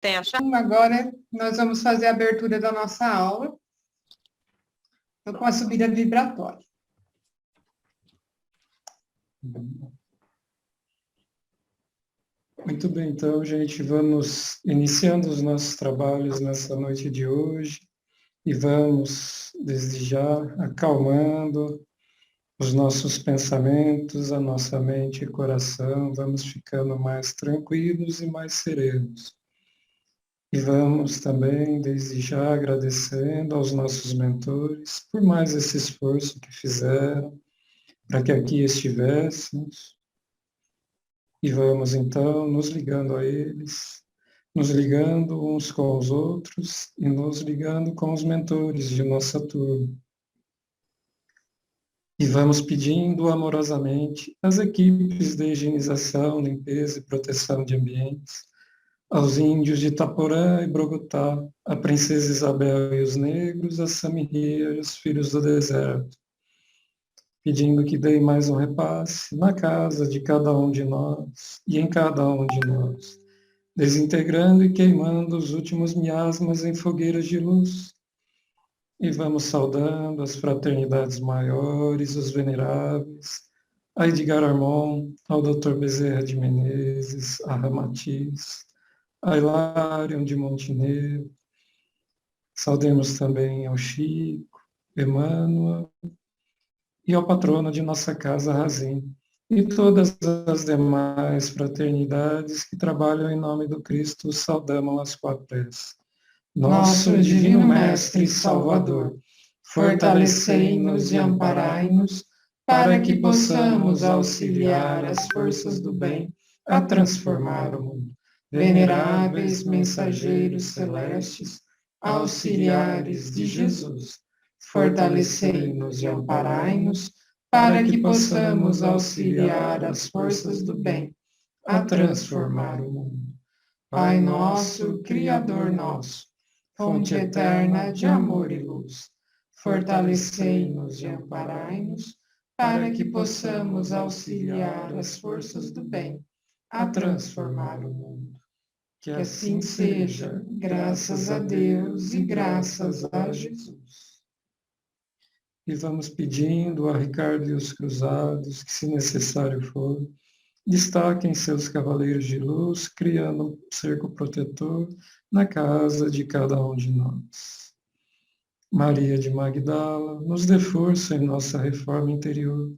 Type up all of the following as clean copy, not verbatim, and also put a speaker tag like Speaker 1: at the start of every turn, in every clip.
Speaker 1: Tem a chave?
Speaker 2: Agora nós vamos fazer a abertura da nossa aula com a subida vibratória.
Speaker 3: Muito bem, então, gente, vamos iniciando os nossos trabalhos nessa noite de hoje e vamos, desde já, acalmando os nossos pensamentos, a nossa mente e coração, vamos ficando mais tranquilos e mais serenos. E vamos também, desde já, agradecendo aos nossos mentores por mais esse esforço que fizeram para que aqui estivéssemos. E vamos, então, nos ligando a eles, nos ligando uns com os outros e nos ligando com os mentores de nossa turma. E vamos pedindo amorosamente às equipes de higienização, limpeza e proteção de ambientes, aos índios de Itaporã e Brogotá, a princesa Isabel e os negros, a Samirria e os filhos do deserto, pedindo que deem mais um repasse na casa de cada um de nós e em cada um de nós, desintegrando e queimando os últimos miasmas em fogueiras de luz. E vamos saudando as fraternidades maiores, os veneráveis, a Edgar Armon, ao Dr. Bezerra de Menezes, a Ramatiz, a Hilarion de Montenegro. Saudemos também ao Chico, Emmanuel e ao patrono de nossa casa, Razim, e todas as demais fraternidades que trabalham em nome do Cristo, saudamos as quatro. Nosso Divino Mestre e Salvador, fortalecei-nos e amparai-nos, para que possamos auxiliar as forças do bem a transformar o mundo. Veneráveis mensageiros celestes, auxiliares de Jesus, fortalecei-nos e amparai-nos, para que possamos auxiliar as forças do bem a transformar o mundo. Pai nosso, Criador nosso, fonte eterna de amor e luz, fortalecei-nos e amparai-nos, para que possamos auxiliar as forças do bem a transformar o mundo. Que assim seja, graças a Deus e graças a Jesus. E vamos pedindo a Ricardo e os cruzados que, se necessário for, destaquem seus cavaleiros de luz, criando um cerco protetor na casa de cada um de nós. Maria de Magdala, nos dê força em nossa reforma interior.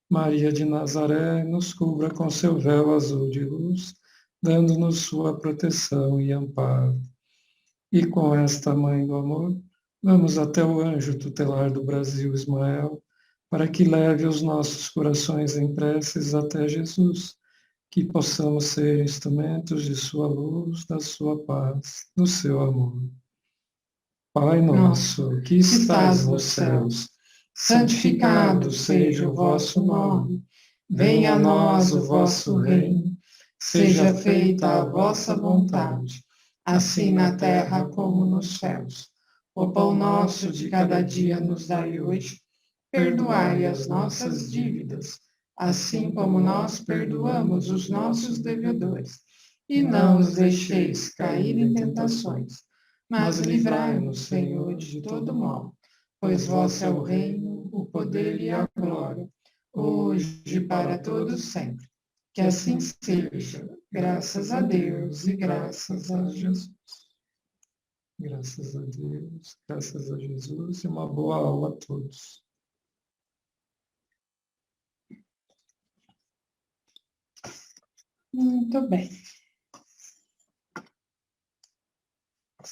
Speaker 3: Maria de Nazaré, nos cubra com seu véu azul de luz, dando-nos sua proteção e amparo. E com esta Mãe do Amor, vamos até o anjo tutelar do Brasil, Ismael, para que leve os nossos corações em preces até Jesus, que possamos ser instrumentos de sua luz, da sua paz, do seu amor. Pai nosso, que estás nos céus, santificado seja o vosso nome. Venha a nós o vosso reino. Seja feita a vossa vontade, assim na terra como nos céus. O pão nosso de cada dia nos dai hoje. Perdoai as nossas dívidas, assim como nós perdoamos os nossos devedores. E não nos deixeis cair em tentações, mas livrai-nos, Senhor, de todo mal, pois vosso é o reino, o poder e a glória, hoje e para todos sempre. Que assim seja, graças a Deus e graças a Jesus. Graças a Deus, graças a Jesus e uma boa aula a todos.
Speaker 2: Muito bem.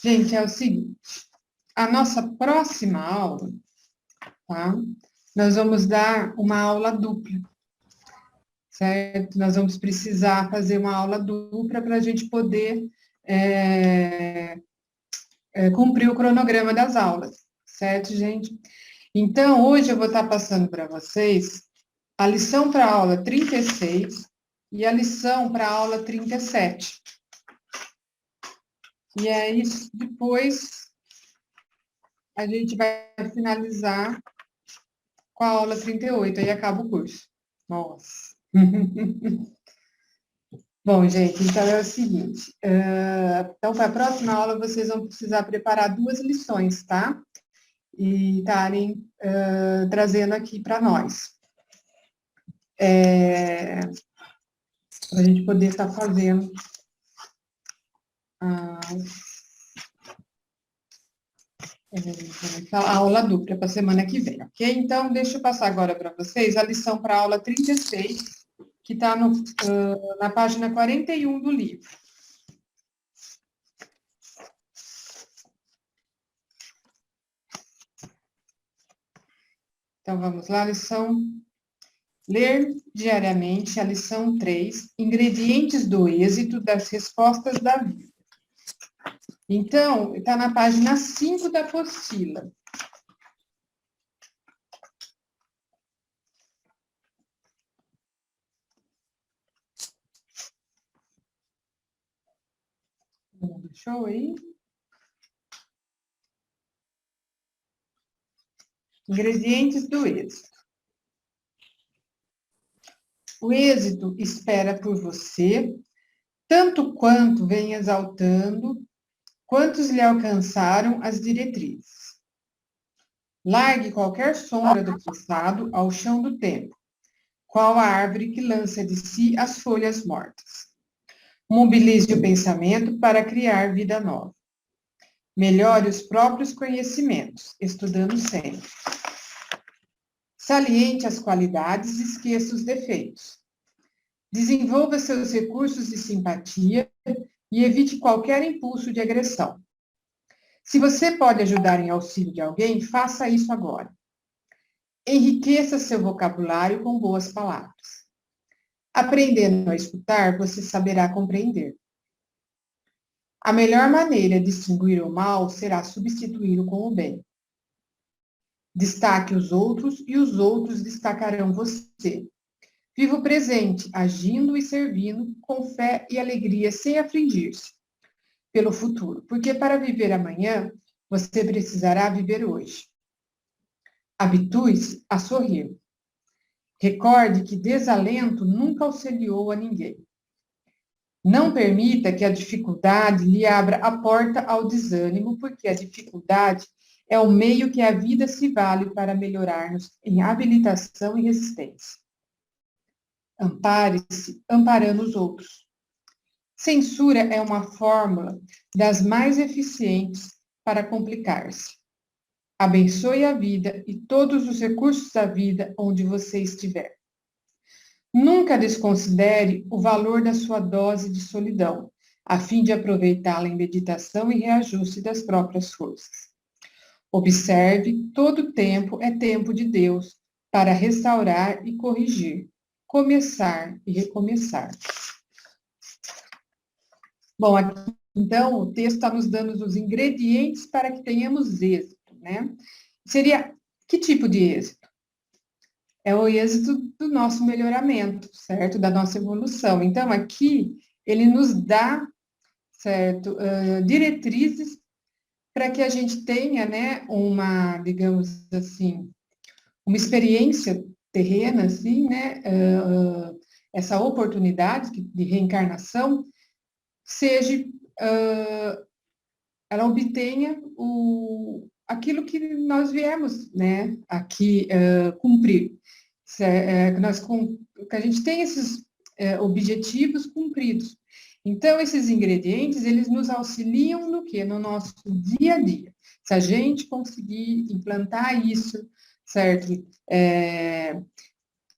Speaker 2: Gente, é o seguinte, a nossa próxima aula, tá? Nós vamos dar uma aula dupla, certo? Nós vamos precisar fazer uma aula dupla para a gente poder cumprir o cronograma das aulas, certo, gente? Então, hoje eu vou estar passando para vocês a lição para a aula 36 e a lição para a aula 37. E aí, depois, a gente vai finalizar com a aula 38, aí acaba o curso. Nossa! Bom, gente, então é o seguinte, então para a próxima aula vocês vão precisar preparar 2 lições, tá? E estarem trazendo aqui para nós. Para a gente poder estar fazendo a aula dupla para a semana que vem, ok? Então, deixa eu passar agora para vocês a lição para a aula 36, que está na página 41 do livro. Então, vamos lá, lição. Ler diariamente a lição 3, ingredientes do êxito das respostas da vida. Então, está na página 5 da apostila. Show aí? Ingredientes do êxito. O êxito espera por você, tanto quanto vem exaltando, quantos lhe alcançaram as diretrizes. Largue qualquer sombra do passado ao chão do tempo, qual a árvore que lança de si as folhas mortas. Mobilize o pensamento para criar vida nova. Melhore os próprios conhecimentos, estudando sempre. Saliente as qualidades e esqueça os defeitos. Desenvolva seus recursos de simpatia e evite qualquer impulso de agressão. Se você pode ajudar em auxílio de alguém, faça isso agora. Enriqueça seu vocabulário com boas palavras. Aprendendo a escutar, você saberá compreender. A melhor maneira de distinguir o mal será substituí-lo com o bem. Destaque os outros e os outros destacarão você. Viva o presente, agindo e servindo com fé e alegria, sem afligir-se pelo futuro, porque para viver amanhã, você precisará viver hoje. Habitue-se a sorrir. Recorde que desalento nunca auxiliou a ninguém. Não permita que a dificuldade lhe abra a porta ao desânimo, porque a dificuldade é o meio que a vida se vale para melhorar-nos em habilitação e resistência. Ampare-se, amparando os outros. Censura é uma fórmula das mais eficientes para complicar-se. Abençoe a vida e todos os recursos da vida onde você estiver. Nunca desconsidere o valor da sua dose de solidão, a fim de aproveitá-la em meditação e reajuste das próprias forças. Observe, todo tempo é tempo de Deus para restaurar e corrigir, começar e recomeçar. Bom, aqui, então, o texto está nos dando os ingredientes para que tenhamos êxito, né? Seria, que tipo de êxito? É o êxito do nosso melhoramento, certo? Da nossa evolução. Então, aqui, ele nos dá, certo, diretrizes para que a gente tenha, né, uma, digamos assim, uma experiência terrena, assim, né, essa oportunidade de reencarnação, seja, ela obtenha aquilo que nós viemos, né, aqui cumprir. Que a gente tem esses objetivos cumpridos. Então, esses ingredientes, eles nos auxiliam no quê? No nosso dia a dia. Se a gente conseguir implantar isso, certo?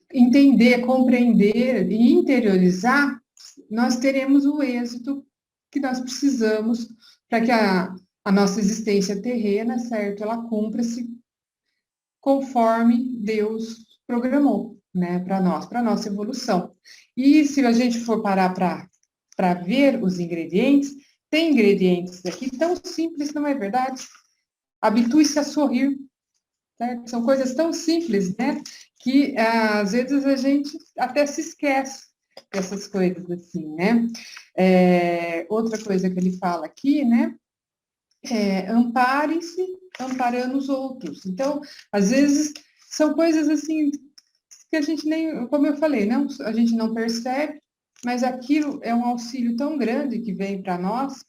Speaker 2: Entender, compreender e interiorizar, nós teremos o êxito que nós precisamos para que a nossa existência terrena, certo? Ela cumpra-se conforme Deus programou, né, para nós, para a nossa evolução. E se a gente for parar para ver os ingredientes, tem ingredientes aqui tão simples, não é verdade? Habitue-se a sorrir. Certo? São coisas tão simples, né? Que às vezes a gente até se esquece dessas coisas assim, né? Outra coisa que ele fala aqui, né? Ampare-se, amparando os outros. Então, às vezes, são coisas assim que a gente nem, como eu falei, não, a gente não percebe, mas aquilo é um auxílio tão grande que vem para nós,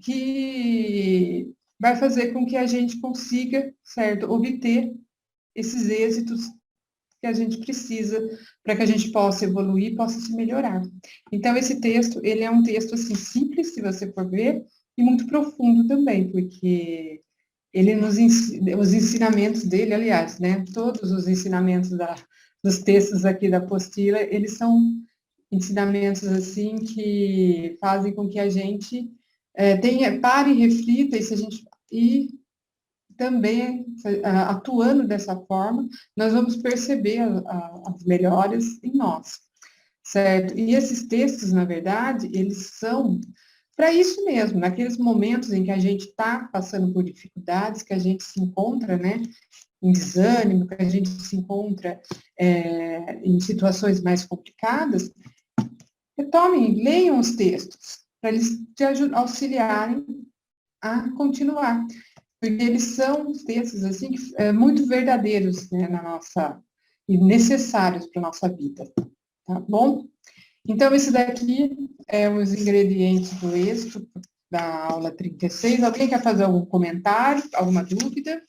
Speaker 2: que vai fazer com que a gente consiga, certo, obter esses êxitos que a gente precisa para que a gente possa evoluir, possa se melhorar. Então, esse texto, ele é um texto, assim, simples, se você for ver, e muito profundo também, porque ele nos ensina, os ensinamentos dele, aliás, né, todos os ensinamentos dos textos aqui da apostila, eles são ensinamentos, assim, que fazem com que a gente pare e reflita, e também, atuando dessa forma, nós vamos perceber as melhoras em nós, certo? E esses textos, na verdade, eles são para isso mesmo, naqueles momentos em que a gente está passando por dificuldades, que a gente se encontra, né, em desânimo, que a gente se encontra em situações mais complicadas, retomem, leiam os textos, para eles te auxiliarem a continuar, porque eles são textos, assim, muito verdadeiros, né, e necessários para a nossa vida, tá bom? Então, esse daqui é os ingredientes do êxito da aula 36. Alguém quer fazer algum comentário, alguma dúvida?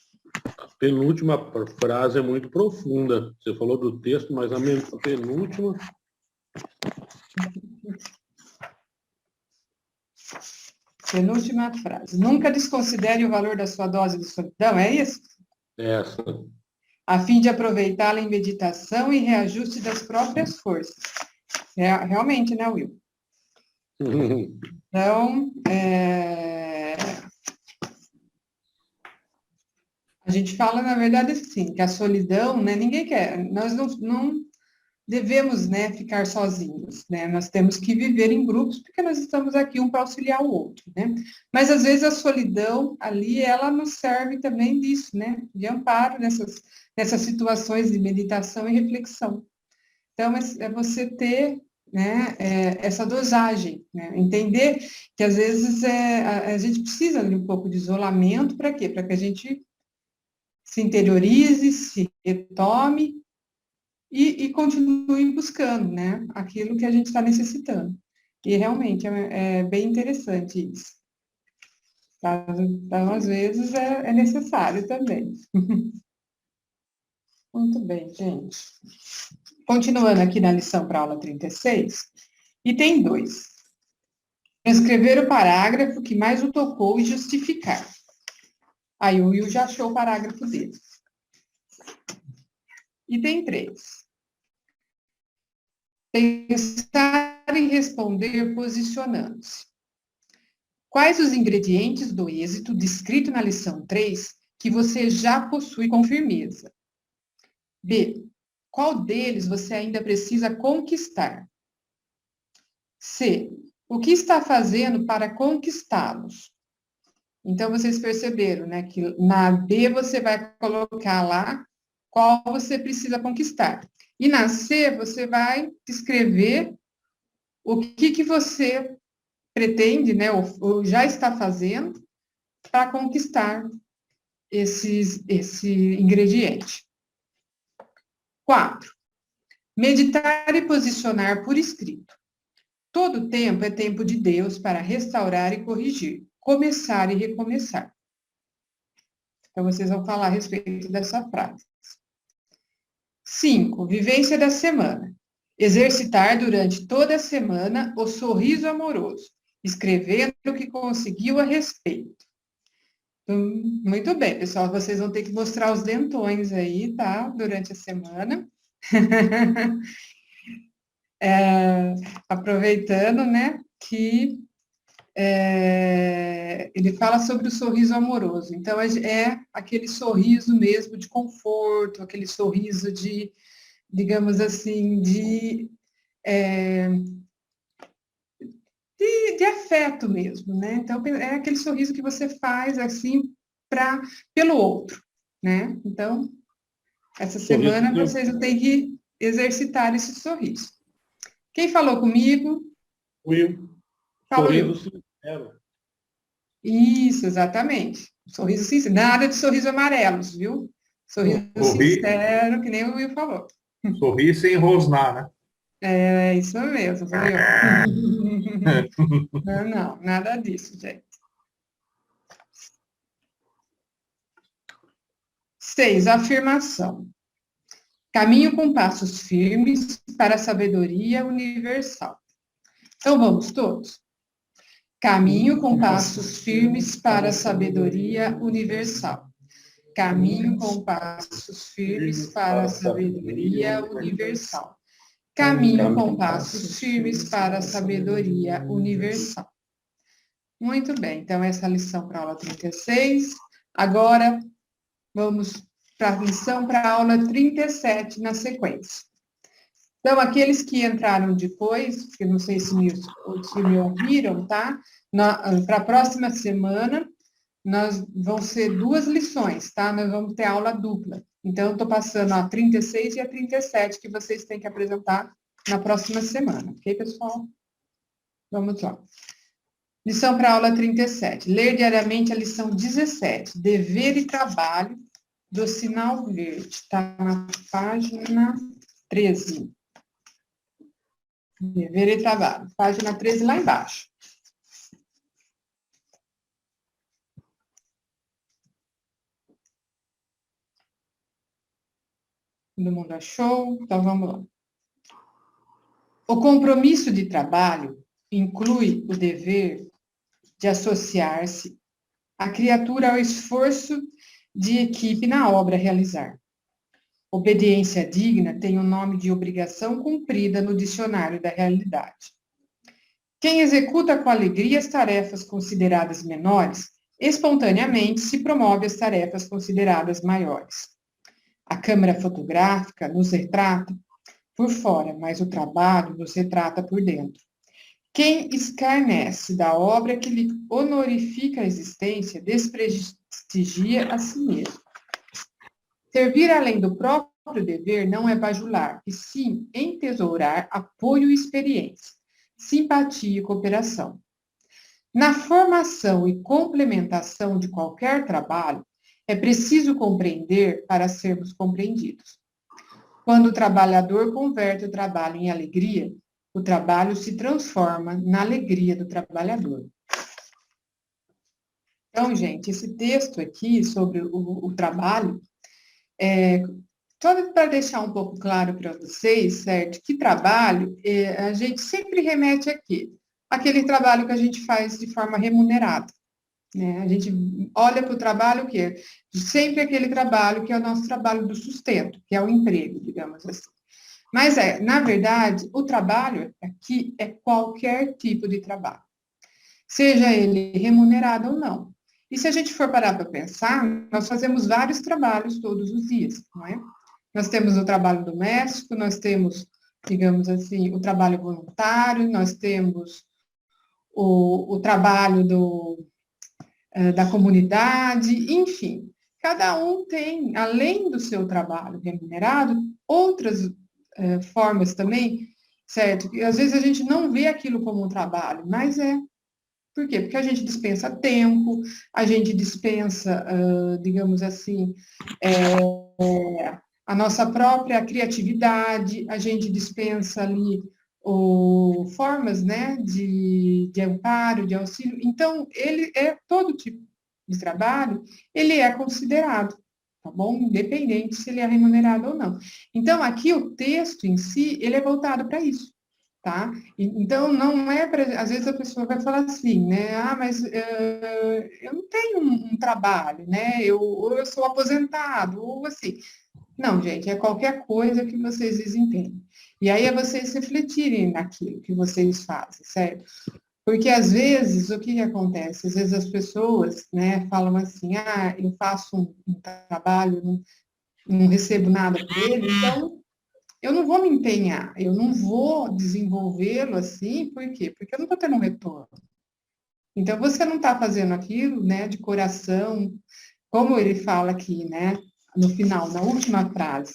Speaker 1: A penúltima frase é muito profunda. Você falou do texto, mas a penúltima...
Speaker 2: Penúltima frase. Nunca desconsidere o valor da sua dose de solidão, é isso?
Speaker 1: Essa.
Speaker 2: A fim de aproveitá-la em meditação e reajuste das próprias forças. Realmente, né, Will? Então, a gente fala, na verdade, assim, que a solidão, né, ninguém quer, nós não devemos, né, ficar sozinhos, né, nós temos que viver em grupos, porque nós estamos aqui um para auxiliar o outro, né, mas às vezes a solidão ali, ela nos serve também disso, né, de amparo nessas situações de meditação e reflexão. Então, é você ter, né, essa dosagem, né, entender que às vezes a gente precisa de um pouco de isolamento, para quê? Para que a gente se interiorize, se retome e continue buscando, né, aquilo que a gente está necessitando. E realmente é bem interessante isso. Tá? Então, às vezes, é necessário também. Muito bem, gente. Continuando aqui na lição para a aula 36, item 2. Escrever o parágrafo que mais o tocou e justificar. Aí o Will já achou o parágrafo dele. Item 3. Pensar e responder posicionando-se. Quais os ingredientes do êxito descrito na lição 3 que você já possui com firmeza? B. Qual deles você ainda precisa conquistar? C. O que está fazendo para conquistá-los? Então, vocês perceberam, né, que na B você vai colocar lá qual você precisa conquistar. E na C você vai escrever o que você pretende, né, ou já está fazendo para conquistar esse ingrediente. 4. Meditar e posicionar por escrito. Todo tempo é tempo de Deus para restaurar e corrigir, começar e recomeçar. Então, vocês vão falar a respeito dessa frase. 5. Vivência da semana. Exercitar durante toda a semana o sorriso amoroso, escrevendo o que conseguiu a respeito. Muito bem, pessoal, vocês vão ter que mostrar os dentões aí, tá? Durante a semana. Aproveitando, né, que ele fala sobre o sorriso amoroso. Então, é aquele sorriso mesmo de conforto, aquele sorriso de, digamos assim, de afeto mesmo, né? Então, é aquele sorriso que você faz, assim, pelo outro, né? Então, essa semana vocês vão ter que exercitar esse sorriso. Quem falou comigo?
Speaker 1: Will.
Speaker 2: Fala,
Speaker 1: Sorriso
Speaker 2: Will.
Speaker 1: sincero.
Speaker 2: Isso, exatamente. Sorriso sincero. Nada de sorriso amarelos, viu? Sorriso sincero, que nem o Will falou.
Speaker 4: Sorrir sem rosnar, né?
Speaker 2: É isso mesmo, viu? Não, nada disso, gente. 6, afirmação. Caminho com passos firmes para a sabedoria universal. Então, vamos todos? Caminho com passos firmes para a sabedoria universal. Caminho com passos firmes para a sabedoria universal. Caminho com passos firmes para a sabedoria universal. Muito bem, então essa é a lição para a aula 36. Agora, vamos para a lição para a aula 37 na sequência. Então, aqueles que entraram depois, porque não sei se me ouviram, tá? Para a próxima semana, vão ser 2 lições, tá? Nós vamos ter aula dupla. Então, eu estou passando a 36 e a 37, que vocês têm que apresentar na próxima semana. Ok, pessoal? Vamos lá. Lição para a aula 37. Ler diariamente a lição 17. Dever e trabalho do sinal verde. Está na página 13. Dever e trabalho. Página 13, lá embaixo. Todo mundo achou? Então, vamos lá. O compromisso de trabalho inclui o dever de associar-se a criatura ao esforço de equipe na obra a realizar. Obediência digna tem o nome de obrigação cumprida no dicionário da realidade. Quem executa com alegria as tarefas consideradas menores, espontaneamente se promove às tarefas consideradas maiores. A câmera fotográfica nos retrata por fora, mas o trabalho nos retrata por dentro. Quem escarnece da obra que lhe honorifica a existência, desprestigia a si mesmo. Servir além do próprio dever não é bajular, e sim entesourar apoio e experiência, simpatia e cooperação. Na formação e complementação de qualquer trabalho, é preciso compreender para sermos compreendidos. Quando o trabalhador converte o trabalho em alegria, o trabalho se transforma na alegria do trabalhador. Então, gente, esse texto aqui sobre o trabalho, só para deixar um pouco claro para vocês, certo? Que trabalho, a gente sempre remete aqui, aquele trabalho que a gente faz de forma remunerada. Né? A gente olha para o trabalho que é sempre aquele trabalho que é o nosso trabalho do sustento, que é o emprego, digamos assim. Mas, na verdade, o trabalho aqui é qualquer tipo de trabalho, seja ele remunerado ou não. E se a gente for parar para pensar, nós fazemos vários trabalhos todos os dias, não é? Nós temos o trabalho doméstico, nós temos, digamos assim, o trabalho voluntário, nós temos o trabalho da comunidade, enfim. Cada um tem, além do seu trabalho remunerado, outras formas também, certo? E às vezes a gente não vê aquilo como um trabalho, mas é. Por quê? Porque a gente dispensa tempo, a gente dispensa, digamos assim, a nossa própria criatividade, a gente dispensa ali formas, né, de amparo, de auxílio. Então, ele é todo tipo de trabalho, ele é considerado, tá bom? Independente se ele é remunerado ou não. Então, aqui o texto em si, ele é voltado para isso, tá? Então, não é para... Às vezes a pessoa vai falar assim, né? Mas eu não tenho um trabalho, né? Ou eu sou aposentado, ou assim. Não, gente, é qualquer coisa que vocês desempenhem. E aí é vocês refletirem naquilo que vocês fazem, certo? Porque, às vezes, o que acontece? Às vezes as pessoas, né, falam assim, eu faço um trabalho, não recebo nada por ele, então eu não vou me empenhar, eu não vou desenvolvê-lo assim, por quê? Porque eu não estou tendo um retorno. Então, você não está fazendo aquilo, né, de coração, como ele fala aqui, né, no final, na última frase,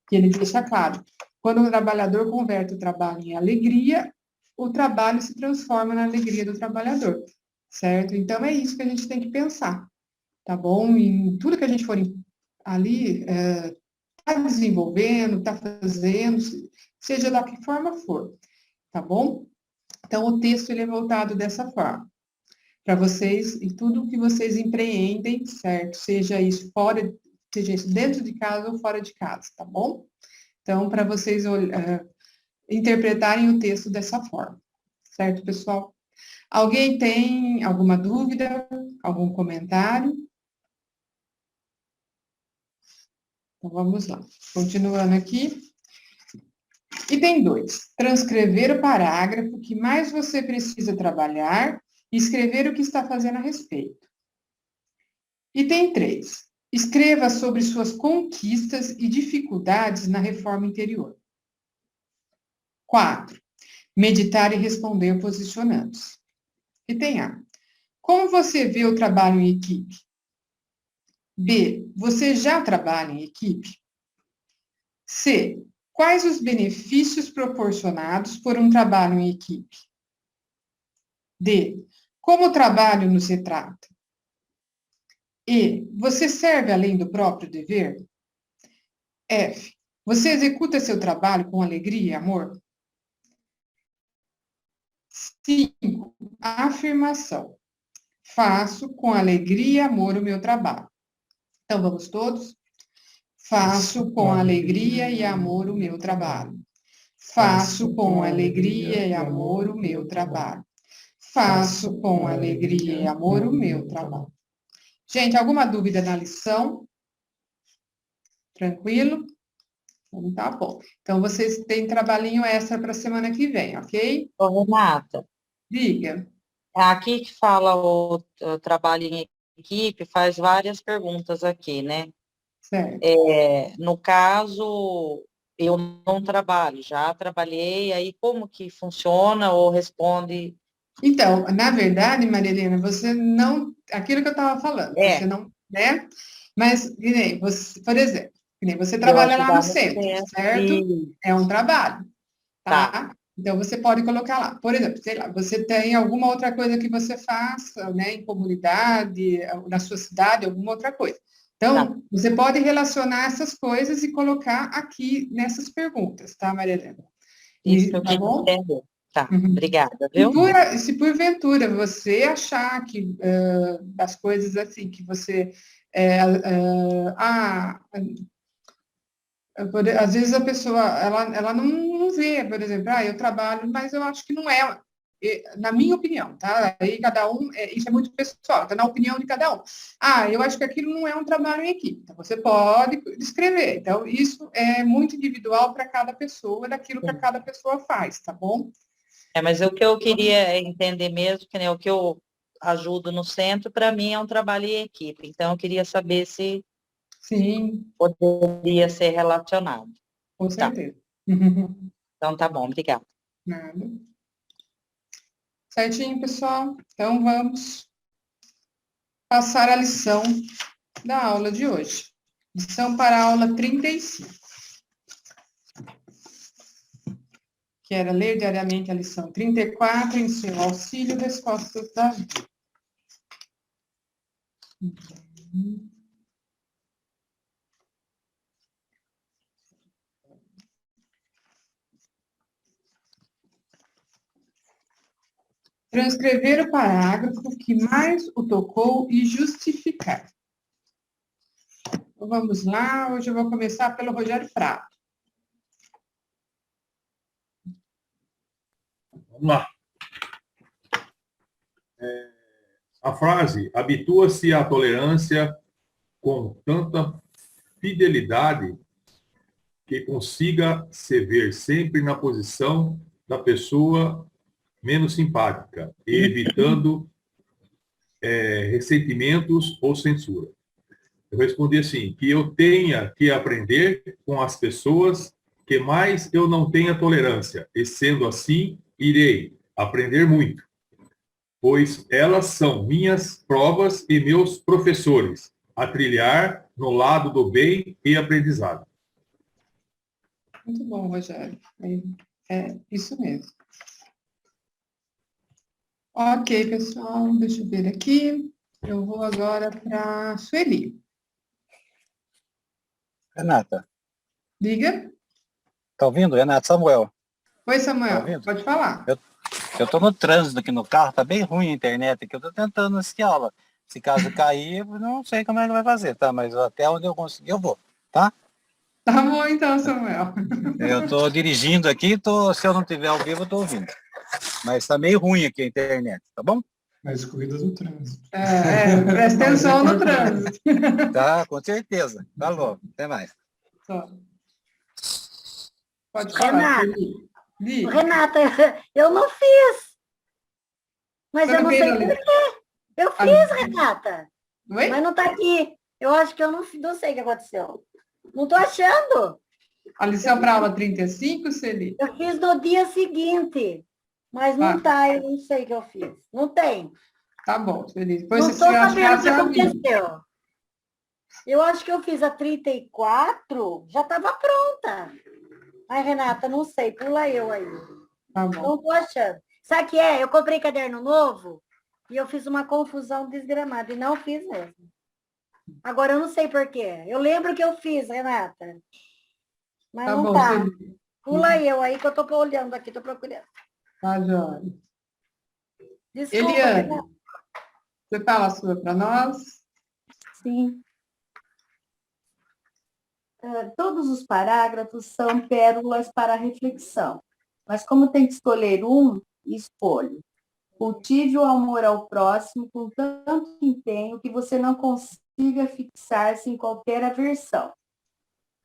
Speaker 2: que ele deixa claro, quando o trabalhador converte o trabalho em alegria, o trabalho se transforma na alegria do trabalhador, certo? Então, é isso que a gente tem que pensar, tá bom? Em tudo que a gente for ali, está desenvolvendo, está fazendo, seja da que forma for, tá bom? Então, o texto ele é voltado dessa forma, para vocês e tudo que vocês empreendem, certo? Seja isso dentro de casa ou fora de casa, tá bom? Então, para vocês interpretarem o texto dessa forma, certo, pessoal? Alguém tem alguma dúvida, algum comentário? Então, vamos lá. Continuando aqui. Item 2. Transcrever o parágrafo que mais você precisa trabalhar e escrever o que está fazendo a respeito. Item 3. Escreva sobre suas conquistas e dificuldades na reforma interior. 4. Meditar e responder posicionando-se. Item A. Como você vê o trabalho em equipe? B. Você já trabalha em equipe? C. Quais os benefícios proporcionados por um trabalho em equipe? D. Como o trabalho nos retrata? E. Você serve além do próprio dever? F. Você executa seu trabalho com alegria e amor? 5. Afirmação. Faço com alegria e amor o meu trabalho. Então, vamos todos? Faço com alegria e amor o meu trabalho. Faço com alegria e amor o meu trabalho. Faço com alegria e amor o meu trabalho. Gente, alguma dúvida na lição? Tranquilo? Então, tá bom. Então, vocês têm trabalhinho extra para a semana que vem, ok?
Speaker 4: Ô, Renata,
Speaker 2: Diga.
Speaker 4: aqui que fala o trabalho em equipe, faz várias perguntas aqui, né?
Speaker 2: Certo.
Speaker 4: No caso, eu não trabalho, já trabalhei, aí como que funciona ou responde?
Speaker 2: Então, na verdade, Maria Helena, você não... Aquilo que eu estava falando, você não... né? Mas, que nem você, por exemplo, que nem você
Speaker 4: Eu
Speaker 2: trabalha lá
Speaker 4: ajudar
Speaker 2: no
Speaker 4: no
Speaker 2: centro,
Speaker 4: centro.
Speaker 2: certo?
Speaker 4: E
Speaker 2: É um trabalho,
Speaker 4: tá,
Speaker 2: tá? Então, você pode colocar lá. Por exemplo, sei lá, você tem alguma outra coisa que você faça, né, em comunidade, na sua cidade, alguma outra coisa. Então,
Speaker 4: tá.
Speaker 2: você pode relacionar essas coisas e colocar aqui nessas perguntas, tá, Maria Helena?
Speaker 4: Isso que eu
Speaker 2: Tá
Speaker 4: queria
Speaker 2: bom?
Speaker 4: entender. Tá,
Speaker 2: Uhum.
Speaker 4: obrigada,
Speaker 2: E
Speaker 4: viu?
Speaker 2: se porventura você achar que as coisas assim, que você às vezes a pessoa ela não vê, por exemplo, eu trabalho, mas eu acho que não é, na minha opinião, tá? Aí cada um, isso é muito pessoal, tá na opinião de cada um. Eu acho que aquilo não é um trabalho em equipe, então você pode escrever. Então, isso é muito individual para cada pessoa, daquilo que cada pessoa faz, tá bom?
Speaker 4: Mas o que eu queria entender mesmo, que nem o que eu ajudo no centro, para mim é um trabalho em equipe. Então, eu queria saber se
Speaker 2: Sim,
Speaker 4: poderia ser relacionado.
Speaker 2: com
Speaker 4: Tá,
Speaker 2: certeza.
Speaker 4: então tá bom, obrigada.
Speaker 2: Nada. Certinho, pessoal? Então, vamos passar a lição da aula de hoje. Lição para a aula 35. Que era ler diariamente a lição 34 em seu auxílio respostas da vida. Transcrever o parágrafo que mais o tocou e justificar. Então, vamos lá, hoje eu vou começar pelo Rogério Prato.
Speaker 5: Vamos lá. A frase habitua-se à tolerância com tanta fidelidade que consiga se ver sempre na posição da pessoa menos simpática, e evitando ressentimentos ou censura. Eu respondi assim, que eu tenha que aprender com as pessoas que mais eu não tenha tolerância, e sendo assim, irei aprender muito, pois elas são minhas provas e meus professores, a trilhar no lado do bem e aprendizado.
Speaker 2: Muito bom, Rogério. É isso mesmo. Ok, pessoal, deixa eu ver aqui. Eu vou agora para a Sueli.
Speaker 6: Renata,
Speaker 2: Diga.
Speaker 6: Tá ouvindo? Renato Samuel.
Speaker 2: Oi,
Speaker 6: Tá
Speaker 2: Samuel,
Speaker 6: ouvindo?
Speaker 2: pode falar.
Speaker 6: Eu tô no trânsito aqui no carro, tá bem ruim a internet aqui. Eu tô tentando assistir aula. Se caso cair, eu não sei como é que vai fazer, tá? Mas até onde eu conseguir, eu vou, tá?
Speaker 2: Tá bom então, Samuel.
Speaker 6: Eu tô dirigindo aqui, se eu não tiver ao vivo, eu tô ouvindo. Mas tá meio ruim aqui a internet, tá bom?
Speaker 3: Mas cuida do trânsito.
Speaker 2: Presta atenção no trânsito.
Speaker 6: Tá, com certeza. Falou, até mais.
Speaker 2: Só. Pode falar,
Speaker 7: Renata.
Speaker 2: Li.
Speaker 7: Renata, eu não fiz. Mas
Speaker 2: Você
Speaker 7: eu
Speaker 2: não
Speaker 7: não
Speaker 2: fez,
Speaker 7: sei
Speaker 2: Ale?
Speaker 7: por quê. Eu
Speaker 2: Ah,
Speaker 7: fiz, Renata.
Speaker 2: Oi?
Speaker 7: Mas não tá aqui. Eu acho que eu não sei o que aconteceu. Não tô achando.
Speaker 2: A lição para aula 35, Celi?
Speaker 7: Eu fiz no dia seguinte. Mas não tá, eu não sei o que eu fiz. Não tem.
Speaker 2: Tá bom, Celi. Depois
Speaker 7: Não
Speaker 2: você
Speaker 7: estou
Speaker 2: se
Speaker 7: sabendo o que
Speaker 2: achar, você avisa.
Speaker 7: aconteceu. Eu acho que eu fiz a 34, já estava pronta. Ai, Renata, não sei, pula eu aí.
Speaker 2: Tá bom.
Speaker 7: Não estou achando. Sabe o que é? Eu comprei caderno novo e eu fiz uma confusão desgramada e não fiz mesmo. Agora eu não sei por quê. Eu lembro que eu fiz, Renata. Mas
Speaker 2: Tá
Speaker 7: não
Speaker 2: bom,
Speaker 7: tá.
Speaker 2: Celi.
Speaker 7: Pula eu aí que eu estou olhando aqui, estou procurando.
Speaker 2: Tá, joia.
Speaker 7: Desculpa,
Speaker 2: Eliane,
Speaker 7: Renata.
Speaker 2: você fala a sua para nós?
Speaker 8: Sim. Todos os parágrafos são pérolas para reflexão, mas como tem que escolher um, escolho. Cultive o amor ao próximo com tanto empenho que você não consiga fixar-se em qualquer aversão.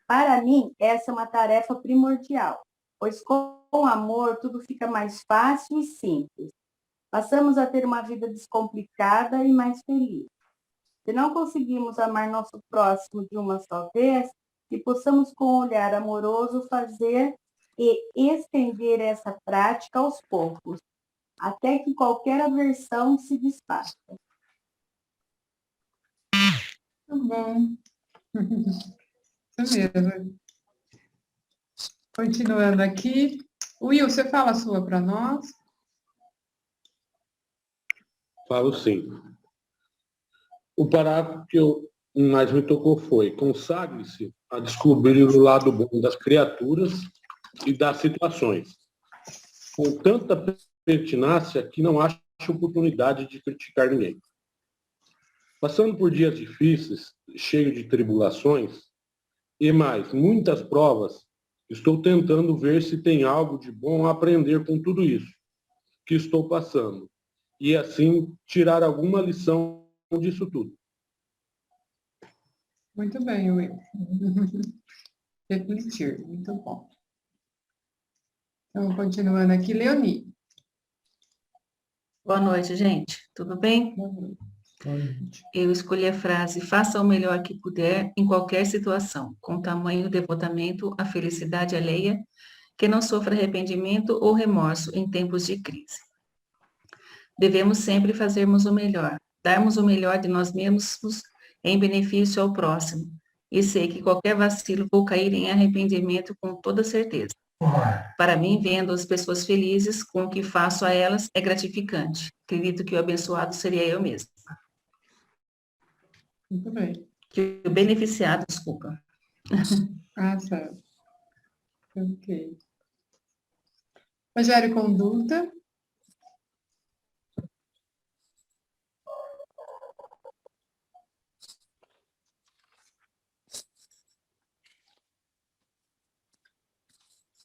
Speaker 8: Para mim, essa é uma tarefa primordial, pois com amor tudo fica mais fácil e simples. Passamos a ter uma vida descomplicada e mais feliz. Se não conseguimos amar nosso próximo de uma só vez, que possamos com um olhar amoroso fazer e estender essa prática aos poucos, até que qualquer aversão se desfaça.
Speaker 2: Muito bom. Isso mesmo. Continuando aqui. Will, você fala a sua para nós?
Speaker 1: Falo sim. O parágrafo que mais me tocou foi: consagre-se a descobrir o lado bom das criaturas e das situações, com tanta pertinácia que não acho oportunidade de criticar ninguém. Passando por dias difíceis, cheio de tribulações, e mais, muitas provas, estou tentando ver se tem algo de bom a aprender com tudo isso que estou passando, e assim tirar alguma lição disso tudo.
Speaker 2: Muito bem, Will. Refletir, muito bom. Então, continuando aqui, Leoni.
Speaker 9: Boa noite, gente. Tudo bem? Eu escolhi a frase: faça o melhor que puder em qualquer situação, com tamanho devotamento à felicidade alheia, que não sofra arrependimento ou remorso em tempos de crise. Devemos sempre fazermos o melhor, darmos o melhor de nós mesmos em benefício ao próximo, e sei que qualquer vacilo vou cair em arrependimento com toda certeza. Para mim, vendo as pessoas felizes com o que faço a elas é gratificante. Acredito que o abençoado seria eu mesmo.
Speaker 2: Muito bem.
Speaker 9: Que o beneficiado, desculpa.
Speaker 2: Ah, certo. Ok. Rogério Conduta.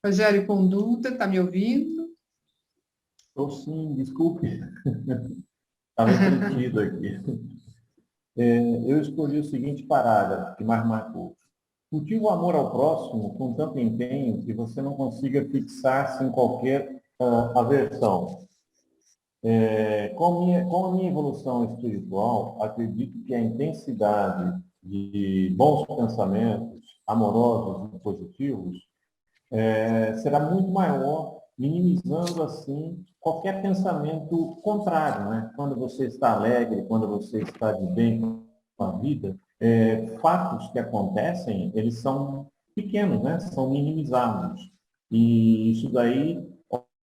Speaker 2: Rogério Conduta, está me ouvindo?
Speaker 10: Estou sim, desculpe. Estava entretido aqui. Eu escolhi o seguinte parágrafo, que mais marcou. Cultive o amor ao próximo com tanto empenho que você não consiga fixar-se em qualquer aversão. Com a minha evolução espiritual, acredito que a intensidade de bons pensamentos, amorosos e positivos, será muito maior, minimizando assim qualquer pensamento contrário, né? Quando você está alegre, quando você está de bem com a vida, fatos que acontecem, eles são pequenos, né? São minimizados. E isso daí,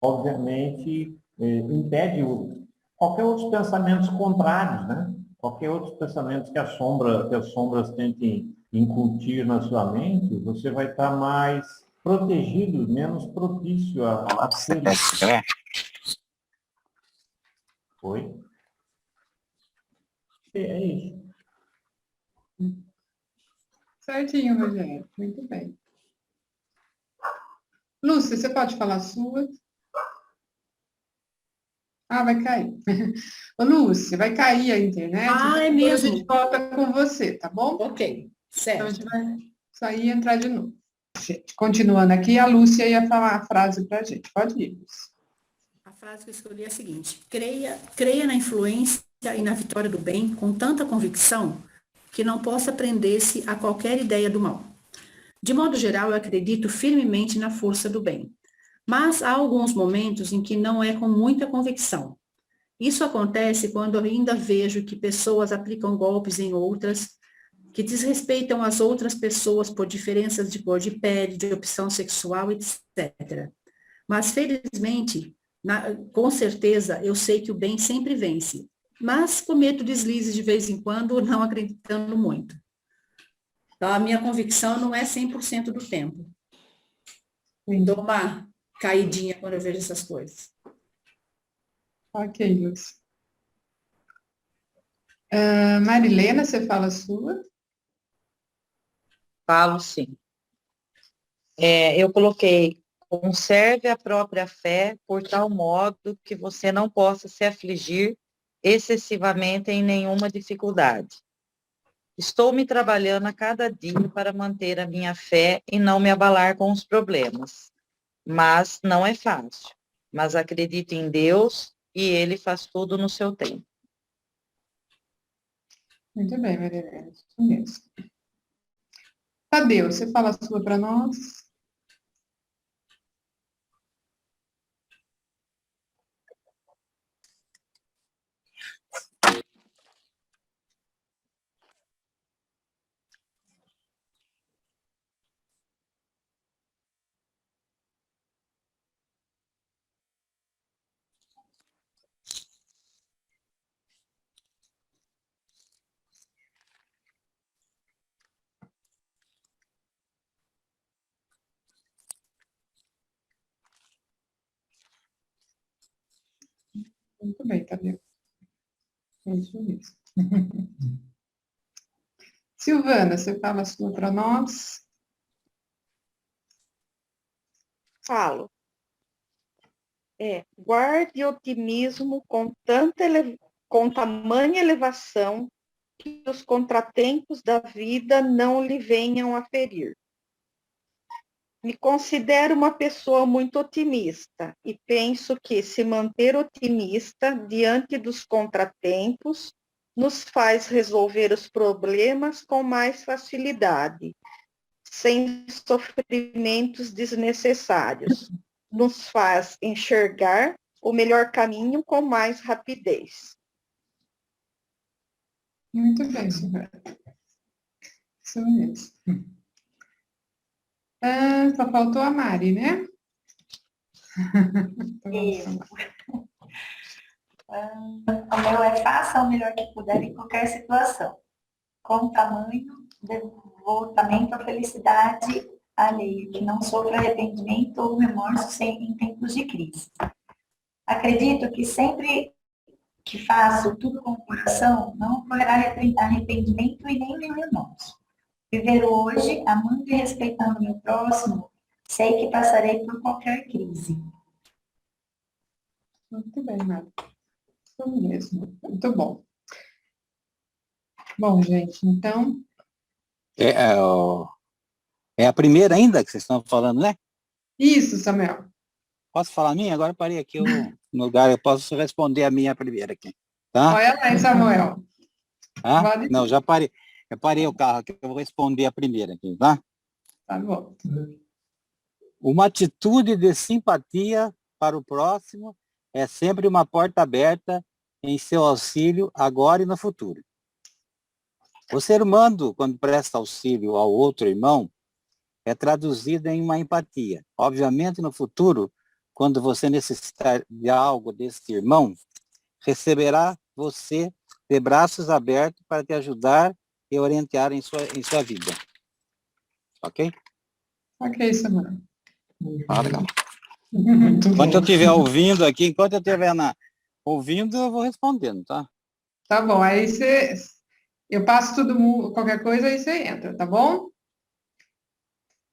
Speaker 10: obviamente, impede qualquer outros pensamentos contrários, né? Qualquer outros pensamentos que as sombras tentem incutir na sua mente, você vai estar mais protegido, menos propício a feridas. Oi? É isso.
Speaker 2: Certinho, Rogério. Muito bem. Lúcia, você pode falar a sua? Ah, vai cair. Ô, Lúcia, vai cair a internet.
Speaker 11: Ah, é
Speaker 2: depois
Speaker 11: mesmo?
Speaker 2: a gente volta com você, tá bom?
Speaker 11: Ok,
Speaker 2: Então, a
Speaker 11: certo.
Speaker 2: gente vai sair e entrar de novo. Gente, continuando aqui, a Lúcia ia falar a frase para a gente. Pode ir, Lúcia.
Speaker 11: A frase que eu escolhi é a seguinte: creia na influência e na vitória do bem com tanta convicção que não possa prender-se a qualquer ideia do mal. De modo geral, eu acredito firmemente na força do bem, mas há alguns momentos em que não é com muita convicção. Isso acontece quando eu ainda vejo que pessoas aplicam golpes em outras, que desrespeitam as outras pessoas por diferenças de cor de pele, de opção sexual, etc. Mas, felizmente, com certeza, eu sei que o bem sempre vence, mas cometo deslizes de vez em quando, não acreditando muito. Então, a minha convicção não é 100% do tempo. Dou uma caidinha quando eu vejo essas coisas.
Speaker 2: Ok, Lúcia. Marilena, você fala a sua?
Speaker 4: Falo sim. Eu coloquei, conserve a própria fé por tal modo que você não possa se afligir excessivamente em nenhuma dificuldade. Estou me trabalhando a cada dia para manter a minha fé e não me abalar com os problemas. Mas não é fácil. Mas acredito em Deus e Ele faz tudo no seu tempo.
Speaker 2: Muito bem, Marilena. Isso mesmo. Tadeu, você fala a sua para nós? Muito bem, Tadeu. É isso mesmo. Silvana, você fala a sua para nós?
Speaker 12: Falo. Guarde otimismo com tamanha elevação que os contratempos da vida não lhe venham a ferir. Me considero uma pessoa muito otimista e penso que se manter otimista diante dos contratempos nos faz resolver os problemas com mais facilidade, sem sofrimentos desnecessários. Nos faz enxergar o melhor caminho com mais rapidez.
Speaker 2: Muito bem, Silvana. Isso mesmo. Só faltou a Mari, né?
Speaker 8: O meu é faça o melhor que puder em qualquer situação, com tamanho, devotamento à felicidade alheia, que não sofra arrependimento ou remorso em tempos de crise. Acredito que sempre que faço tudo com o coração, não ocorrerá arrependimento e nem remorso. Viver hoje, amando e respeitando o meu próximo, sei que passarei por qualquer crise.
Speaker 2: Muito bem, Mari. Isso mesmo. Muito bom. Bom, gente, então...
Speaker 6: É a primeira ainda que vocês estão falando, né?
Speaker 2: Isso, Samuel.
Speaker 6: Posso falar a minha? Agora eu parei aqui no lugar, eu posso responder a minha primeira aqui. Tá?
Speaker 2: Olha lá, Samuel.
Speaker 6: Não, já parei. Eu parei o carro aqui, eu vou responder a primeira aqui, tá?
Speaker 2: Tá bom.
Speaker 6: Uma atitude de simpatia para o próximo é sempre uma porta aberta em seu auxílio agora e no futuro. O ser humano, quando presta auxílio ao outro irmão, é traduzido em uma empatia. Obviamente, no futuro, quando você necessitar de algo desse irmão, receberá você de braços abertos para te ajudar e orientar em sua vida. Ok?
Speaker 2: Ok, Samuel.
Speaker 6: Fala.
Speaker 2: Muito
Speaker 6: Enquanto
Speaker 2: bom.
Speaker 6: eu estiver ouvindo aqui, enquanto eu estiver ouvindo, eu vou respondendo, tá?
Speaker 2: Tá bom, aí eu passo qualquer coisa, aí você entra, tá bom?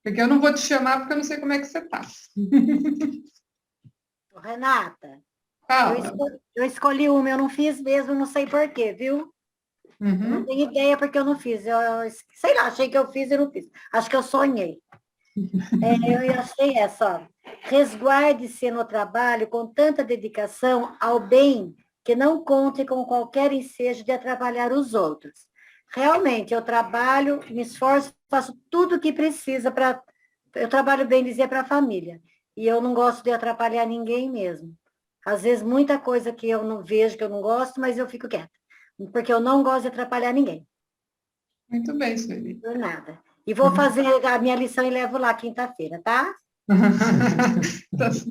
Speaker 2: Porque eu não vou te chamar, porque eu não sei como é que você tá.
Speaker 7: Ô, Renata,
Speaker 2: Fala.
Speaker 7: eu escolhi uma, eu não fiz mesmo, não sei por quê, viu? Eu não
Speaker 2: Uhum.
Speaker 7: tenho ideia porque eu não fiz. Sei lá, achei que eu fiz e não fiz. Acho que eu sonhei. Eu achei essa, ó. Resguarde-se no trabalho com tanta dedicação ao bem que não conte com qualquer ensejo de atrapalhar os outros. Realmente, eu trabalho, me esforço, faço tudo o que precisa para... Eu trabalho bem dizer para a família. E eu não gosto de atrapalhar ninguém mesmo. Às vezes, muita coisa que eu não vejo, que eu não gosto, mas eu fico quieta. Porque eu não gosto de atrapalhar ninguém.
Speaker 2: Muito bem, Sueli.
Speaker 7: Por nada. E vou fazer a minha lição e levo lá quinta-feira, tá?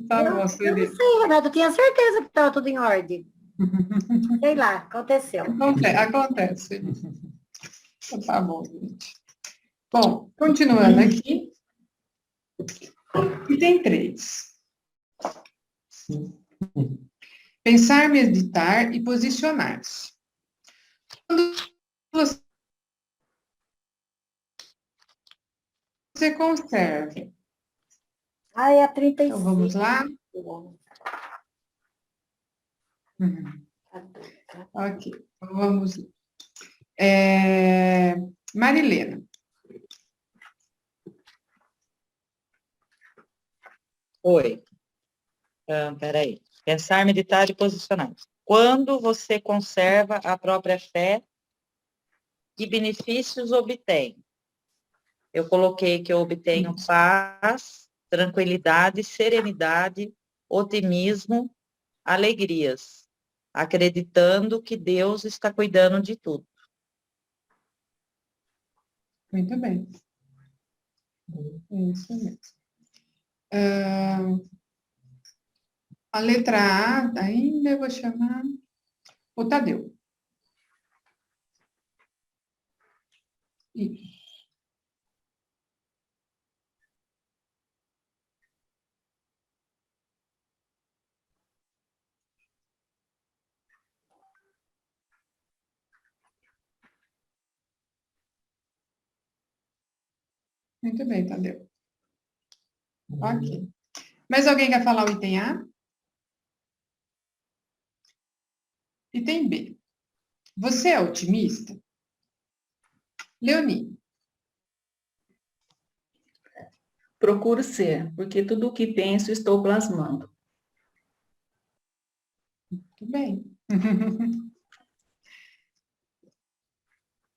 Speaker 2: Tá bom,
Speaker 7: Eu
Speaker 2: Sueli.
Speaker 7: não sei, Renato, eu tinha certeza que estava tudo em ordem. Sei lá, aconteceu.
Speaker 2: Acontece. Então, tá bom, gente. Bom, continuando aqui. Item 3. Pensar, meditar e posicionar-se. Quando você conserva.
Speaker 7: É a 35.
Speaker 2: Então, vamos lá? Ok, então vamos lá. Marilena.
Speaker 4: Oi. Peraí. Pensar, meditar e posicionar. Quando você conserva a própria fé, que benefícios obtém? Eu coloquei que eu obtenho paz, tranquilidade, serenidade, otimismo, alegrias, acreditando que Deus está cuidando de tudo.
Speaker 2: Muito bem. É isso mesmo. A letra A, ainda eu vou chamar o Tadeu. Isso. Muito bem, Tadeu. Ok. Mais alguém quer falar o item A? Item B. Você é otimista? Leonie.
Speaker 9: Procuro ser, porque tudo o que penso estou plasmando.
Speaker 2: Muito bem.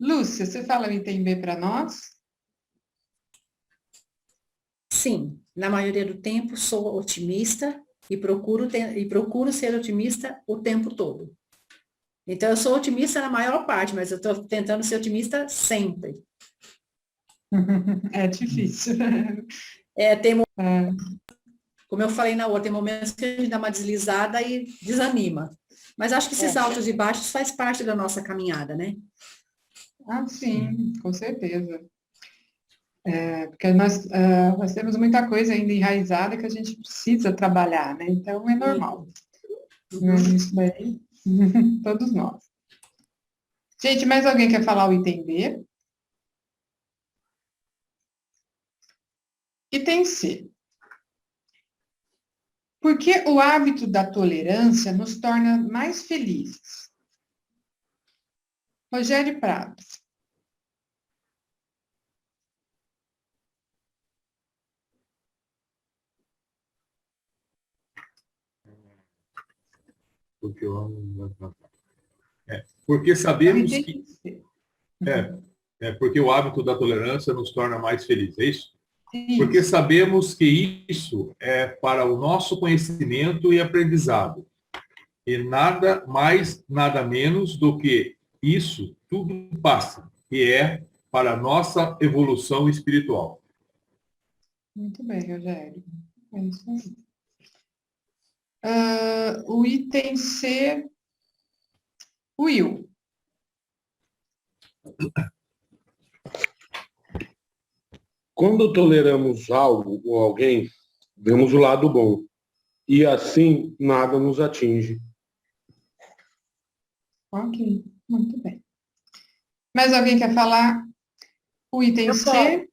Speaker 2: Lúcia, você fala o item B para nós?
Speaker 11: Sim, na maioria do tempo sou otimista e procuro ser otimista o tempo todo. Então, eu sou otimista na maior parte, mas eu estou tentando ser otimista sempre.
Speaker 2: É difícil.
Speaker 11: Como eu falei na outra, tem momentos que a gente dá uma deslizada e desanima. Mas acho que esses altos e baixos faz parte da nossa caminhada, né?
Speaker 2: Ah, sim, com certeza. Porque nós temos muita coisa ainda enraizada que a gente precisa trabalhar, né? Então, é normal. Isso daí, todos nós. Gente, mais alguém quer falar o item B? Item C. Por que o hábito da tolerância nos torna mais felizes? Rogério Prado.
Speaker 5: Porque eu amo. Porque sabemos que. Porque o hábito da tolerância nos torna mais felizes, é isso? Porque sabemos que isso é para o nosso conhecimento e aprendizado. E nada mais, nada menos do que isso tudo passa, que é para a nossa evolução espiritual.
Speaker 2: Muito bem, Rogério. É isso aí. O item C, Will.
Speaker 1: Quando toleramos algo ou alguém, vemos o lado bom. E assim nada nos atinge.
Speaker 2: Ok, muito bem. Mais alguém quer falar o item C?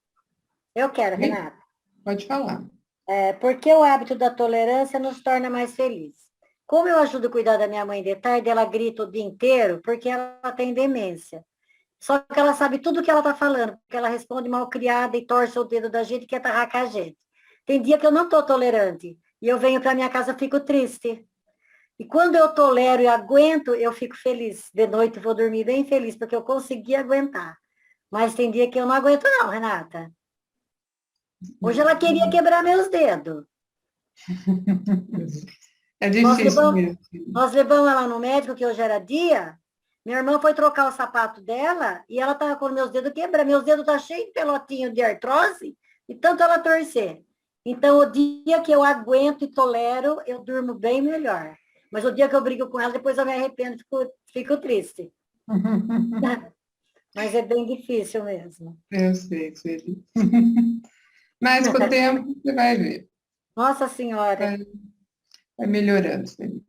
Speaker 7: Eu quero, Renata.
Speaker 2: Pode falar.
Speaker 7: Porque o hábito da tolerância nos torna mais felizes. Como eu ajudo a cuidar da minha mãe de tarde, ela grita o dia inteiro porque ela tem demência. Só que ela sabe tudo o que ela está falando, porque ela responde mal criada e torce o dedo da gente e quer tarracar a gente. Tem dia que eu não estou tolerante e eu venho para minha casa e fico triste. E quando eu tolero e aguento, eu fico feliz. De noite eu vou dormir bem feliz, porque eu consegui aguentar. Mas tem dia que eu não aguento não, Renata. Hoje ela queria quebrar meus dedos.
Speaker 2: É difícil mesmo.
Speaker 7: Nós levamos ela no médico, que hoje era dia. Minha irmã foi trocar o sapato dela e ela estava com meus dedos quebrados. Meus dedos estão cheios de pelotinho de artrose e tanto ela torcer. Então, o dia que eu aguento e tolero, eu durmo bem melhor. Mas o dia que eu brigo com ela, depois eu me arrependo, fico triste. Mas é bem difícil mesmo.
Speaker 2: Eu sei, Sueli. Mas com o tempo, você vai ver.
Speaker 7: Nossa Senhora.
Speaker 2: Vai melhorando, Sueli.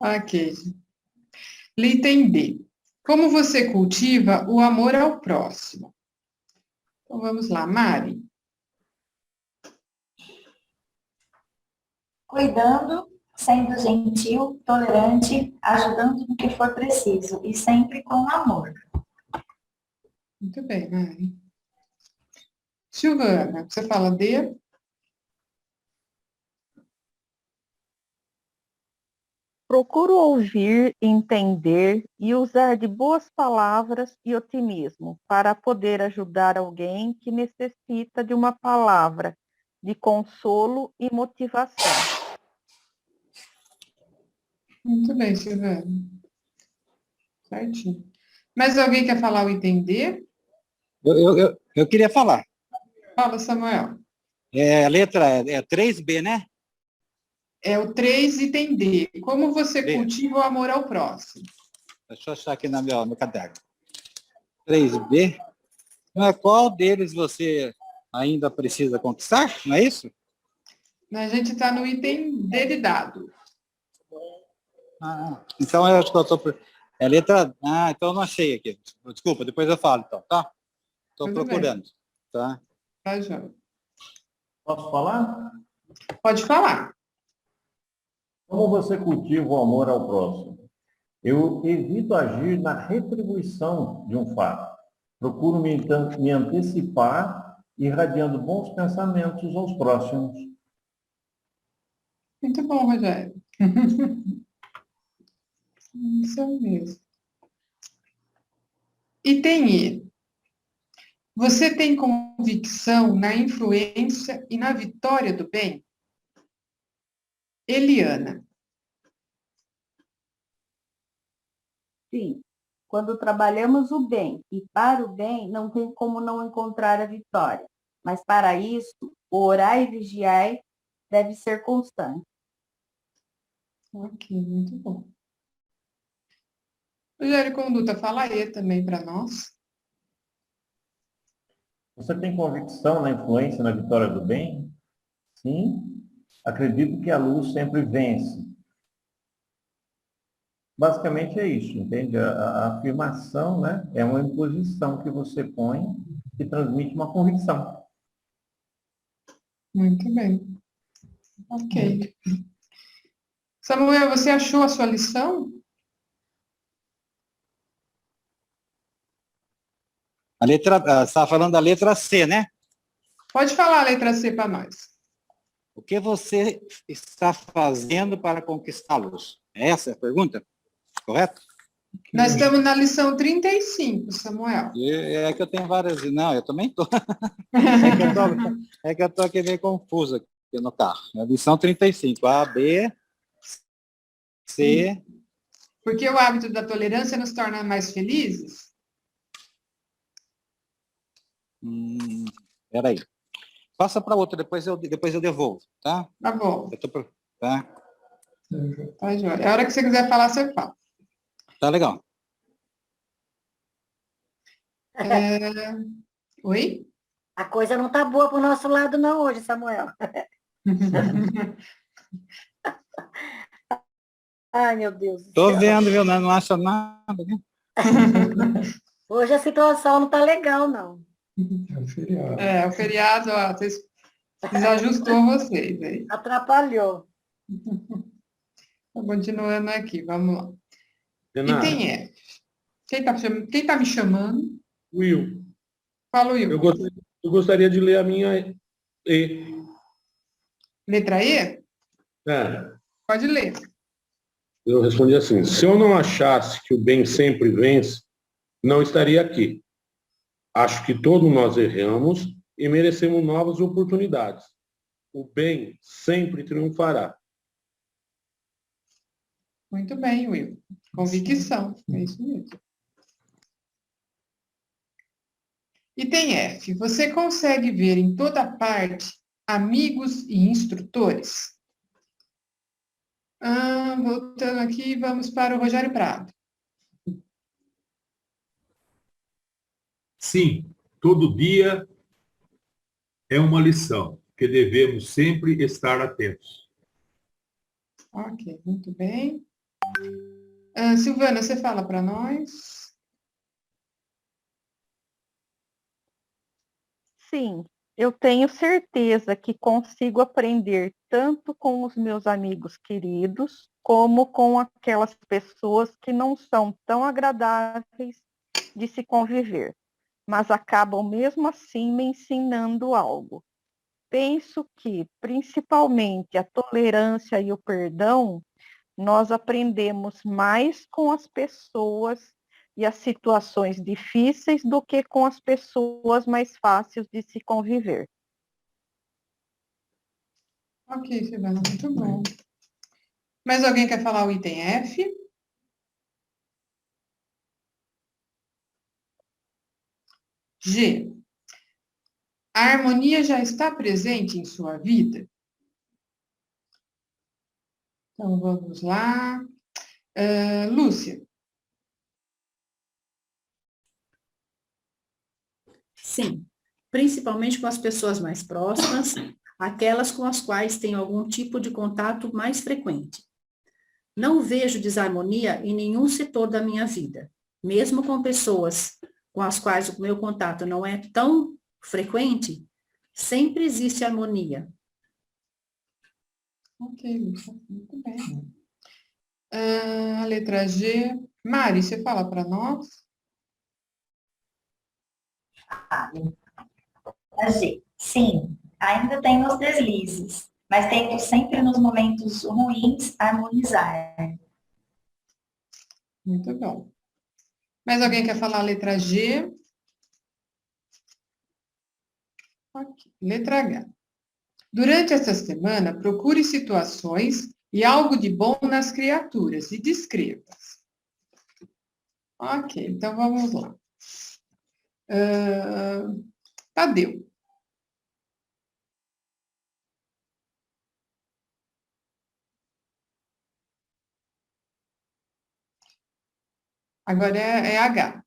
Speaker 2: Ok. Item B. Como você cultiva o amor ao próximo? Então, vamos lá, Mari.
Speaker 13: Cuidando, sendo gentil, tolerante, ajudando no que for preciso e sempre com amor.
Speaker 2: Muito bem, Mari. Silvana, você fala D?
Speaker 12: Procuro ouvir, entender e usar de boas palavras e otimismo para poder ajudar alguém que necessita de uma palavra de consolo e motivação.
Speaker 2: Muito bem, Silvana. Certinho. Mais alguém quer falar o item D?
Speaker 6: Eu queria falar.
Speaker 2: Fala, Samuel.
Speaker 6: A letra é 3B, né?
Speaker 2: É o 3, item D. Como você cultiva o amor ao próximo?
Speaker 6: Deixa eu achar aqui no meu caderno. 3B. Qual deles você ainda precisa conquistar? Não é isso?
Speaker 2: A gente está no item D de dado.
Speaker 6: Então eu acho que eu estou... É letra... então eu não achei aqui. Desculpa, depois eu falo, então, tá? Estou procurando.
Speaker 2: Bem.
Speaker 6: Tá?
Speaker 2: Tá, João.
Speaker 10: Posso falar?
Speaker 2: Pode falar.
Speaker 10: Como você cultiva o amor ao próximo? Eu evito agir na retribuição de um fato. Procuro me antecipar, irradiando bons pensamentos aos próximos.
Speaker 2: Muito bom, Rogério. Isso mesmo. Item E. Você tem convicção na influência e na vitória do bem? Eliana.
Speaker 8: Sim. Quando trabalhamos o bem e para o bem, não tem como não encontrar a vitória. Mas para isso, o orar e vigiar deve ser constante.
Speaker 2: Ok, muito bom. Rogério Conduta, fala aí também para nós.
Speaker 10: Você tem convicção na influência e na vitória do bem? Sim. Acredito que a luz sempre vence. Basicamente é isso, entende? A afirmação, né, é uma imposição que você põe e transmite uma convicção.
Speaker 2: Muito bem. Ok. Samuel, você achou a sua lição?
Speaker 6: Você estava falando da letra C, né?
Speaker 2: Pode falar a letra C para nós.
Speaker 6: O que você está fazendo para conquistá-los? Essa é a pergunta? Correto?
Speaker 2: Nós estamos na lição 35, Samuel.
Speaker 6: É que eu tenho várias... Não, eu também estou. É que eu estou aqui meio confuso aqui no carro. A lição 35. A, B, C...
Speaker 2: Porque o hábito da tolerância nos torna mais felizes?
Speaker 6: Peraí. Passa para outra, depois eu devolvo, tá?
Speaker 2: Tá bom.
Speaker 6: Tá?
Speaker 2: Tá, joia. A hora que você quiser falar, você fala.
Speaker 6: Tá legal.
Speaker 2: Oi?
Speaker 7: A coisa não tá boa pro nosso lado não hoje, Samuel. Ai, meu Deus do
Speaker 6: Tô
Speaker 7: céu.
Speaker 6: vendo, viu? Não acha nada, né?
Speaker 7: Hoje a situação não tá legal, não.
Speaker 3: É um feriado.
Speaker 2: O feriado, ó, vocês desajustou vocês aí.
Speaker 7: Atrapalhou.
Speaker 2: Tô continuando aqui, vamos lá.
Speaker 1: Renata,
Speaker 2: Item F. Quem tá me chamando?
Speaker 1: Will,
Speaker 2: Fala, Will.
Speaker 1: eu gostaria de ler a minha E.
Speaker 2: Letra E?
Speaker 1: É,
Speaker 2: Pode ler.
Speaker 1: eu respondi assim: se eu não achasse que o bem sempre vence, não estaria aqui. Acho que todos nós erramos e merecemos novas oportunidades. O bem sempre triunfará.
Speaker 2: Muito bem, Will. Convicção. É isso mesmo. Item F. Você consegue ver em toda parte amigos e instrutores? Voltando aqui, vamos para o Rogério Prado.
Speaker 5: Sim, todo dia é uma lição que devemos sempre estar atentos.
Speaker 2: Ok, muito bem. Silvana, você fala para nós?
Speaker 12: Sim, eu tenho certeza que consigo aprender tanto com os meus amigos queridos, como com aquelas pessoas que não são tão agradáveis de se conviver, mas acabam mesmo assim me ensinando algo. Penso que, principalmente, a tolerância e o perdão, nós aprendemos mais com as pessoas e as situações difíceis do que com as pessoas mais fáceis de se conviver.
Speaker 2: Ok, Silvana, muito bom. Mais alguém quer falar o item F? G. A harmonia já está presente em sua vida? Então, vamos lá. Lúcia.
Speaker 11: Sim, principalmente com as pessoas mais próximas, aquelas com as quais tenho algum tipo de contato mais frequente. Não vejo desarmonia em nenhum setor da minha vida, mesmo com pessoas com as quais o meu contato não é tão frequente, sempre existe harmonia.
Speaker 2: Ok, Lúcia, muito bem. A letra G. Mari, você fala para nós?
Speaker 13: Sim, ainda tem os deslizes, mas tento sempre nos momentos ruins harmonizar.
Speaker 2: Muito bom. Mais alguém quer falar a letra G? Ok. Letra H. Durante essa semana, procure situações e algo de bom nas criaturas e descreva. Ok, então vamos lá. Tadeu. Agora é H.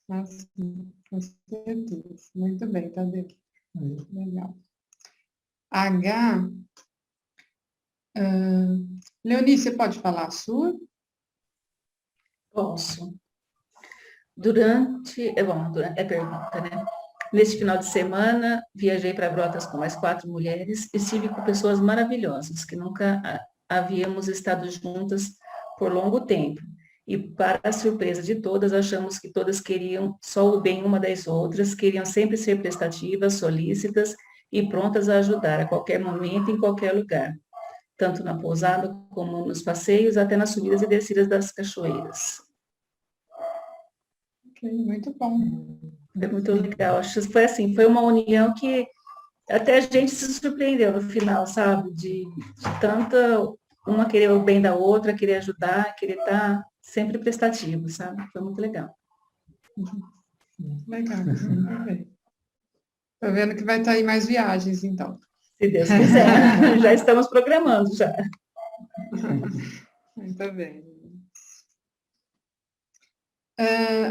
Speaker 2: Nossa, com certeza. Muito bem, Tadeu. Legal. H. Leoni, você pode falar a sua?
Speaker 9: Posso. É pergunta, né? Neste final de semana, viajei para Brotas com mais 4 mulheres e estive com pessoas maravilhosas, que nunca havíamos estado juntas por longo tempo. E, para a surpresa de todas, achamos que todas queriam só o bem uma das outras, queriam sempre ser prestativas, solícitas e prontas a ajudar a qualquer momento, em qualquer lugar, tanto na pousada como nos passeios, até nas subidas e descidas das cachoeiras.
Speaker 2: Ok, muito bom.
Speaker 9: Foi muito legal. Acho que foi assim, foi uma união que até a gente se surpreendeu no final, sabe? De tanta uma querer o bem da outra, querer ajudar, querer estar sempre prestativo, sabe? Foi muito legal.
Speaker 2: Legal, muito bem. Tô vendo que vai estar aí mais viagens, então.
Speaker 9: Se Deus quiser. Já estamos programando, já.
Speaker 2: Muito bem.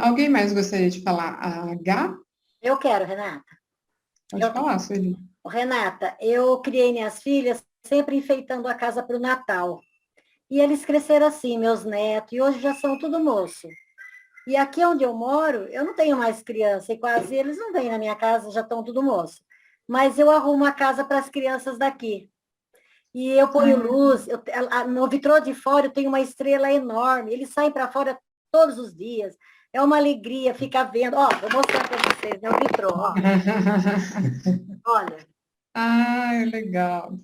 Speaker 2: Alguém mais gostaria de falar? A H?
Speaker 7: Eu quero, Renata.
Speaker 2: Pode falar, Sueli.
Speaker 7: Renata, eu criei minhas filhas sempre enfeitando a casa para o Natal. E eles cresceram assim, meus netos, e hoje já são tudo moço. E aqui onde eu moro, eu não tenho mais criança, e quase eles não vêm na minha casa, já estão tudo moço. Mas eu arrumo a casa para as crianças daqui. E eu ponho luz, no vitrô de fora eu tenho uma estrela enorme, eles saem para fora todos os dias. É uma alegria ficar vendo. Ó, vou mostrar para vocês, né, o vitrô, ó. Olha.
Speaker 2: Ah, legal.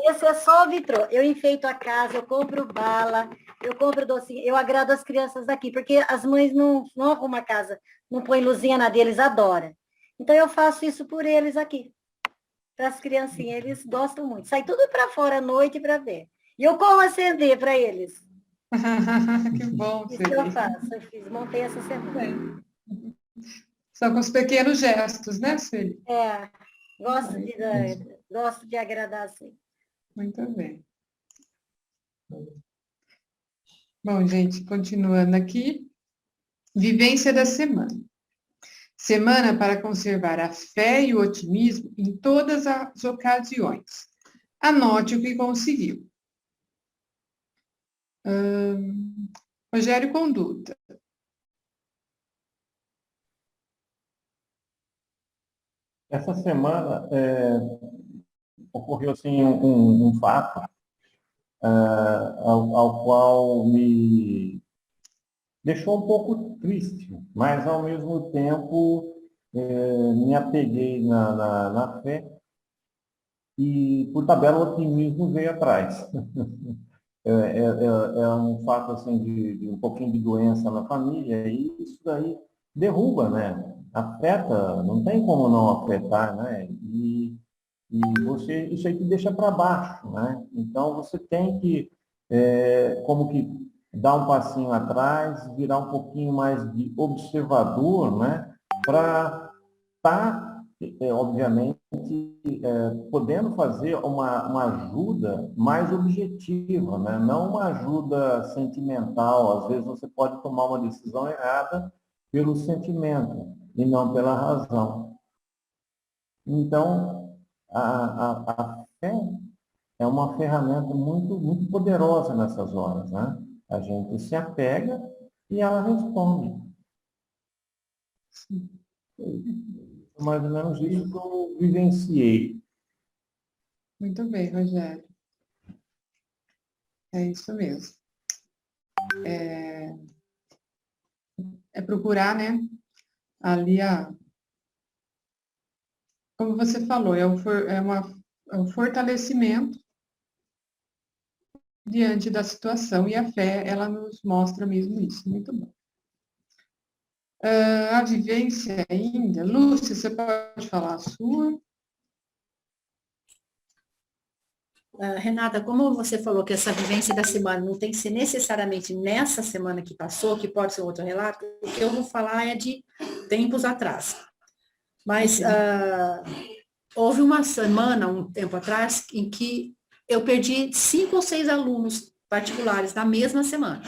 Speaker 7: Esse é só o vitrô. Eu enfeito a casa, eu compro bala, eu compro docinho, eu agrado as crianças daqui, porque as mães não arrumam a casa, não põem luzinha na deles, adoram. Então eu faço isso por eles aqui. Para as criancinhas, eles gostam muito. Sai tudo para fora à noite para ver. E eu como acender para eles.
Speaker 2: Que bom.
Speaker 7: Isso que eu faço, montei essa semana.
Speaker 2: São com os pequenos gestos, né, Sueli?
Speaker 7: Gosto de agradar assim.
Speaker 2: Muito bem. Bom, gente, continuando aqui. Vivência da semana. Semana para conservar a fé e o otimismo em todas as ocasiões. Anote o que conseguiu. Rogério Conduta.
Speaker 10: Essa semana ocorreu assim, um fato ao qual me deixou um pouco triste, mas ao mesmo tempo me apeguei na fé e, por tabela, o otimismo veio atrás. É um fato assim, de um pouquinho de doença na família e isso daí derruba, né? Afeta, não tem como não afetar, né? E isso aí te deixa para baixo, né? Então você tem que, como que dar um passinho atrás, virar um pouquinho mais de observador, né? Para estar, obviamente, podendo fazer uma ajuda mais objetiva, né? Não uma ajuda sentimental. Às vezes você pode tomar uma decisão errada pelo sentimento e não pela razão. Então, a fé é uma ferramenta muito, muito poderosa nessas horas, né? A gente se apega e ela responde. Mais ou menos isso que eu vivenciei.
Speaker 2: Muito bem, Rogério. É isso mesmo. É procurar, né? Ali como você falou, é um fortalecimento diante da situação e a fé, ela nos mostra mesmo isso. Muito bom. A vivência ainda. Lúcia, você pode falar a sua?
Speaker 11: Renata, como você falou que essa vivência da semana não tem que ser necessariamente nessa semana que passou, que pode ser outro relato, o que eu vou falar é de tempos atrás. Mas houve uma semana, um tempo atrás, em que eu perdi 5 ou 6 alunos particulares na mesma semana.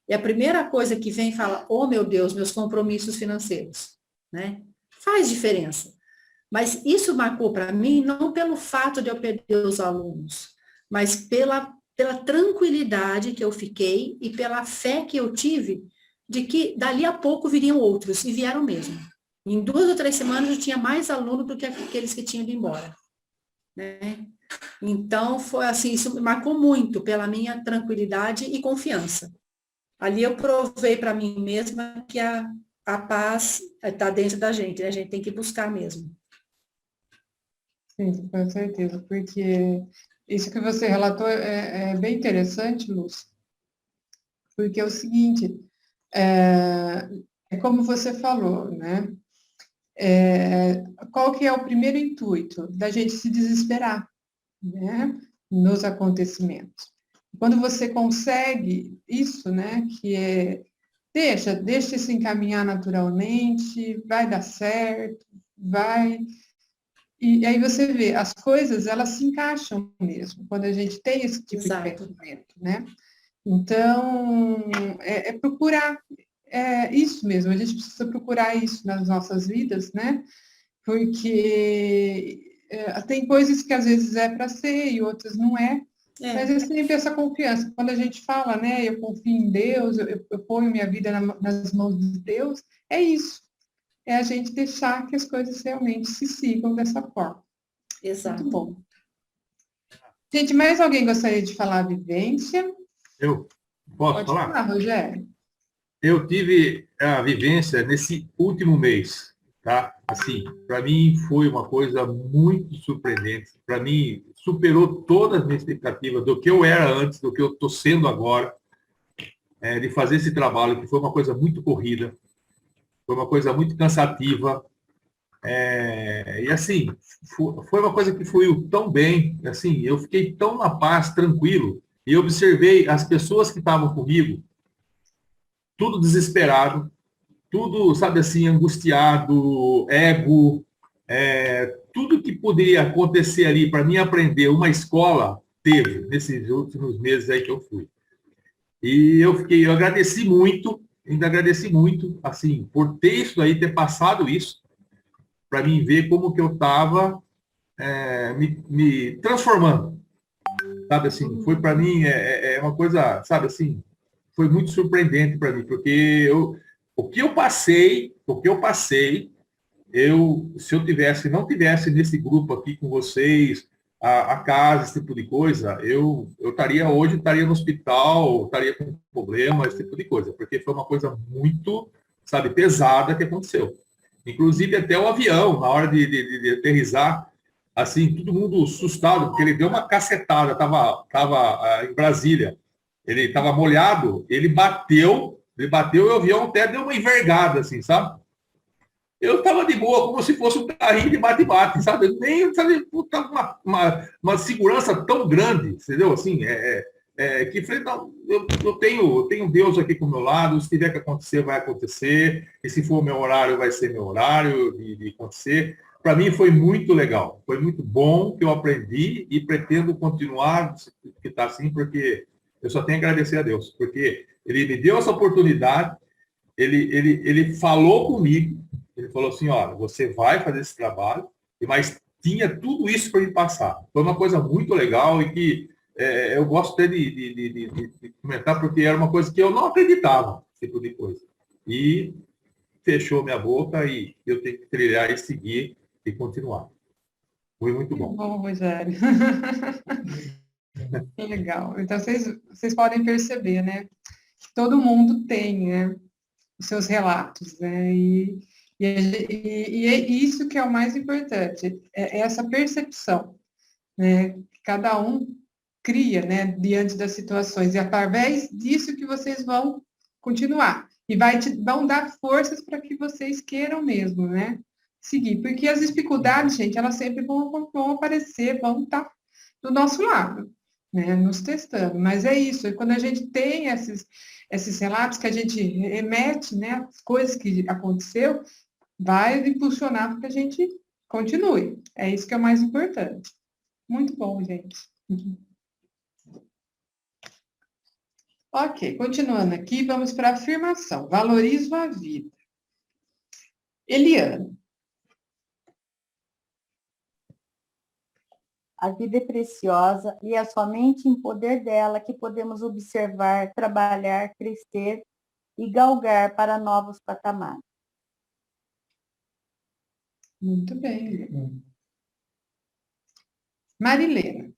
Speaker 11: E a primeira coisa que vem fala, oh meu Deus, meus compromissos financeiros, né? Faz diferença. Mas isso marcou para mim não pelo fato de eu perder os alunos, mas pela tranquilidade que eu fiquei e pela fé que eu tive de que dali a pouco viriam outros, e vieram mesmo. Em 2 ou 3 semanas eu tinha mais aluno do que aqueles que tinham ido embora, né? Então, foi assim, isso me marcou muito pela minha tranquilidade e confiança. Ali eu provei para mim mesma que a paz está dentro da gente, né? A gente tem que buscar mesmo.
Speaker 2: Sim, com certeza, porque isso que você relatou é bem interessante, Lúcia, porque é o seguinte, é como você falou, né? Qual que é o primeiro intuito? Da gente se desesperar, né? Nos acontecimentos. Quando você consegue isso, né? Que é, deixa se encaminhar naturalmente, vai dar certo, vai. E aí você vê, as coisas, elas se encaixam mesmo, quando a gente tem esse tipo de pensamento, né? Então, procurar isso mesmo, a gente precisa procurar isso nas nossas vidas, né? Porque tem coisas que às vezes é para ser e outras não é, mas é sempre essa confiança. Quando a gente fala, né, eu confio em Deus, eu ponho minha vida nas mãos de Deus, é isso. É a gente deixar que as coisas realmente se sigam dessa forma.
Speaker 11: Exato.
Speaker 2: Muito bom. Gente, mais alguém gostaria de falar a vivência?
Speaker 5: Eu posso
Speaker 2: Pode
Speaker 5: falar?
Speaker 2: falar, Rogério.
Speaker 5: Eu tive a vivência nesse último mês, tá? Assim, para mim foi uma coisa muito surpreendente. Para mim, superou todas as minhas expectativas do que eu era antes, do que eu estou sendo agora, de fazer esse trabalho, que foi uma coisa muito corrida, foi uma coisa muito cansativa. E assim, foi uma coisa que fluiu tão bem, assim, eu fiquei tão na paz, tranquilo, e observei as pessoas que estavam comigo, tudo desesperado, tudo, sabe assim, angustiado, ego, tudo que poderia acontecer ali para mim aprender uma escola, teve nesses últimos meses aí que eu fui. E eu agradeci muito, ainda agradeci muito, assim, por ter isso aí, ter passado isso, para mim ver como que eu estava me transformando, sabe assim, foi para mim uma coisa, sabe assim, foi muito surpreendente para mim, porque o que eu passei, se eu não tivesse nesse grupo aqui com vocês, a casa, esse tipo de coisa, eu estaria no hospital, estaria com problema, esse tipo de coisa, porque foi uma coisa muito, sabe, pesada que aconteceu. Inclusive até o avião, na hora de aterrissar, assim, todo mundo assustado, porque ele deu uma cacetada, tava em Brasília, ele estava molhado, ele bateu e o avião até deu uma envergada, assim, sabe? Eu estava de boa, como se fosse um carrinho de bate-bate, sabe? Nem, sabe, puta, uma segurança tão grande, entendeu? Assim, que falei, não, eu tenho Deus aqui com o meu lado, se tiver que acontecer, vai acontecer, e se for meu horário, vai ser meu horário de acontecer. Para mim foi muito legal, foi muito bom que eu aprendi e pretendo continuar que está assim, porque eu só tenho a agradecer a Deus, porque Ele me deu essa oportunidade, ele falou comigo, ele falou assim, olha, você vai fazer esse trabalho, mas tinha tudo isso para me passar. Foi uma coisa muito legal e que eu gosto até de comentar, porque era uma coisa que eu não acreditava, esse tipo de coisa. E fechou minha boca e eu tenho que trilhar e seguir e continuar. Foi muito bom.
Speaker 2: Bom, Rogério. Que legal. Então, vocês podem perceber, né? Que todo mundo tem, né? Os seus relatos, né? E é isso que é o mais importante, é essa percepção, né? Que cada um cria, né? Diante das situações. E através disso que vocês vão continuar. E vão dar forças para que vocês queiram mesmo, né? Seguir. Porque as dificuldades, gente, elas sempre vão aparecer, vão estar do nosso lado, né? Nos testando. Mas é isso. E quando a gente tem esses relatos que a gente remete, né? As coisas que aconteceu, vai impulsionar para que a gente continue. É isso que é o mais importante. Muito bom, gente. Ok, continuando aqui, vamos para a afirmação. Valorizo a vida. Eliana.
Speaker 8: A vida é preciosa e é somente em poder dela que podemos observar, trabalhar, crescer e galgar para novos patamares.
Speaker 2: Muito bem, Eliana. Marilena.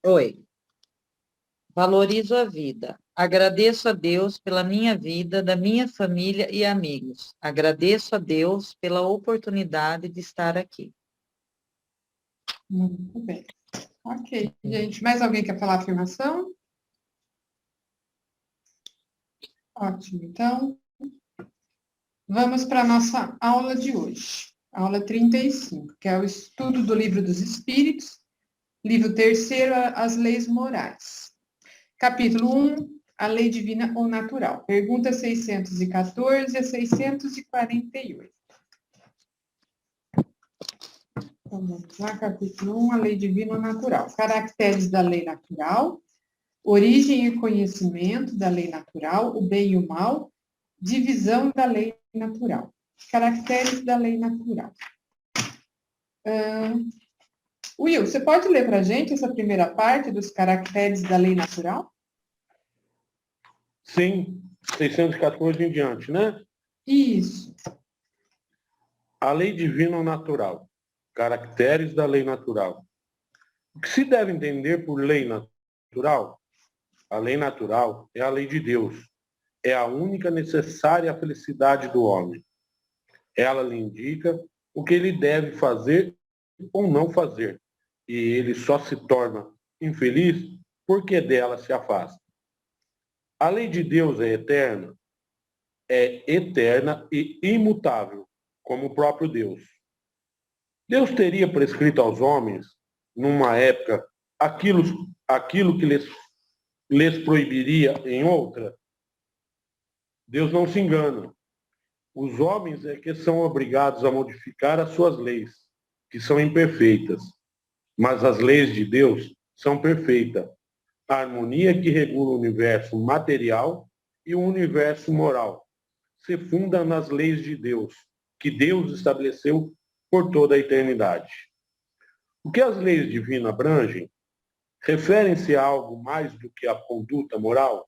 Speaker 4: Oi. Valorizo a vida. Agradeço a Deus pela minha vida, da minha família e amigos. Agradeço a Deus pela oportunidade de estar aqui.
Speaker 2: Muito bem. Ok, gente. Mais alguém quer falar a afirmação? Ótimo. Então, vamos para a nossa aula de hoje. Aula 35, que é o estudo do Livro dos Espíritos, livro 3º, as leis morais. Capítulo 1, a lei divina ou natural. Pergunta 614 a 648. Então, vamos lá, capítulo 1, a lei divina ou natural. Caracteres da lei natural, origem e conhecimento da lei natural, o bem e o mal, divisão da lei natural. Caracteres da lei natural. Will, você pode ler para a gente essa primeira parte dos caracteres da lei natural?
Speaker 1: Sim, 614 em diante, né?
Speaker 2: Isso.
Speaker 1: A lei divina ou natural. Caracteres da lei natural. O que se deve entender por lei natural? A lei natural é a lei de Deus. É a única necessária à felicidade do homem. Ela lhe indica o que ele deve fazer ou não fazer. E ele só se torna infeliz porque dela se afasta. A lei de Deus é eterna e imutável, como o próprio Deus. Deus teria prescrito aos homens, numa época, aquilo que lhes proibiria em outra? Deus não se engana. Os homens é que são obrigados a modificar as suas leis, que são imperfeitas. Mas as leis de Deus são perfeitas. A harmonia que regula o universo material e o universo moral se funda nas leis de Deus, que Deus estabeleceu por toda a eternidade. O que as leis divinas abrangem? Referem-se a algo mais do que a conduta moral?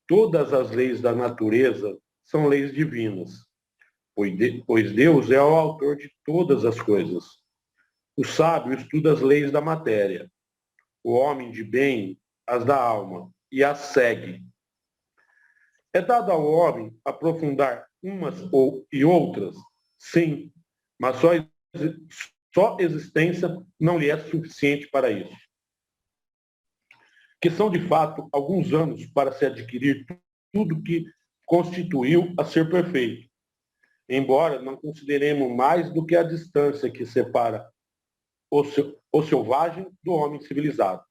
Speaker 1: Todas as leis da natureza são leis divinas, pois Deus é o autor de todas as coisas. O sábio estuda as leis da matéria, o homem de bem as da alma e as segue. É dado ao homem aprofundar umas e outras? Sim, mas só existência não lhe é suficiente para isso. Que são, de fato, alguns anos para se adquirir tudo que constituiu a ser perfeito, embora não consideremos mais do que a distância que separa o selvagem do homem civilizado.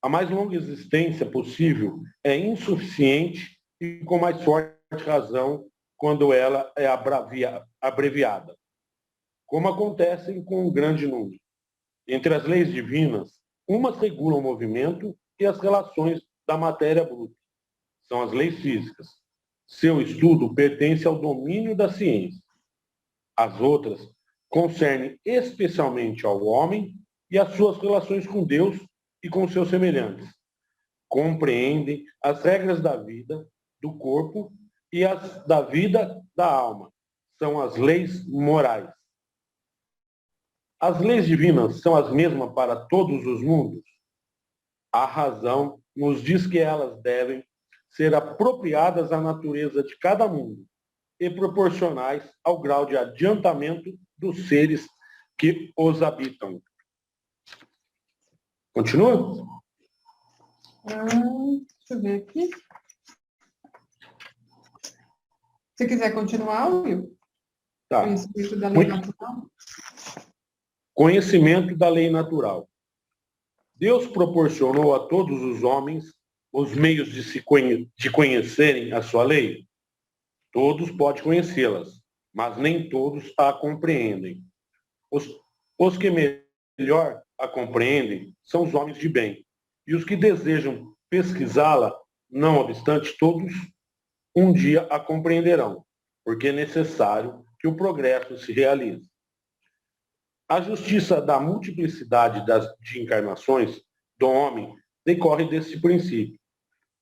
Speaker 1: A mais longa existência possível é insuficiente e com mais forte razão quando ela é abreviada, como acontece com um grande número. Entre as leis divinas, umas regulam o movimento e as relações da matéria bruta. São as leis físicas. Seu estudo pertence ao domínio da ciência. As outras concernem especialmente ao homem e as suas relações com Deus e com seus semelhantes. Compreendem as regras da vida, do corpo e as da vida da alma. São as leis morais. As leis divinas são as mesmas para todos os mundos? A razão nos diz que elas devem ser apropriadas à natureza de cada mundo e proporcionais ao grau de adiantamento dos seres que os habitam. Continua?
Speaker 2: Deixa eu ver aqui. Se quiser continuar, Will.
Speaker 1: Tá.
Speaker 2: Conhecimento da lei natural.
Speaker 1: Conhecimento da lei natural. Deus proporcionou a todos os homens os meios de conhecerem a sua lei. Todos podem conhecê-las, mas nem todos a compreendem. Os que melhor a compreendem são os homens de bem, e os que desejam pesquisá-la, não obstante todos, um dia a compreenderão, porque é necessário que o progresso se realize. A justiça da multiplicidade de encarnações do homem decorre desse princípio,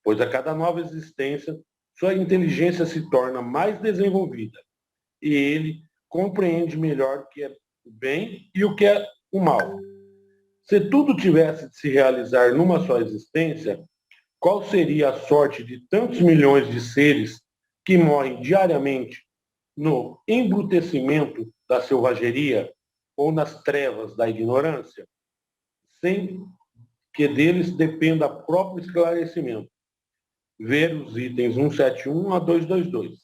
Speaker 1: pois a cada nova existência, sua inteligência se torna mais desenvolvida e ele compreende melhor o que é o bem e o que é o mal. Se tudo tivesse de se realizar numa só existência, qual seria a sorte de tantos milhões de seres que morrem diariamente no embrutecimento da selvageria ou nas trevas da ignorância, sem que deles dependa próprio esclarecimento? Ver os itens 171 a 222.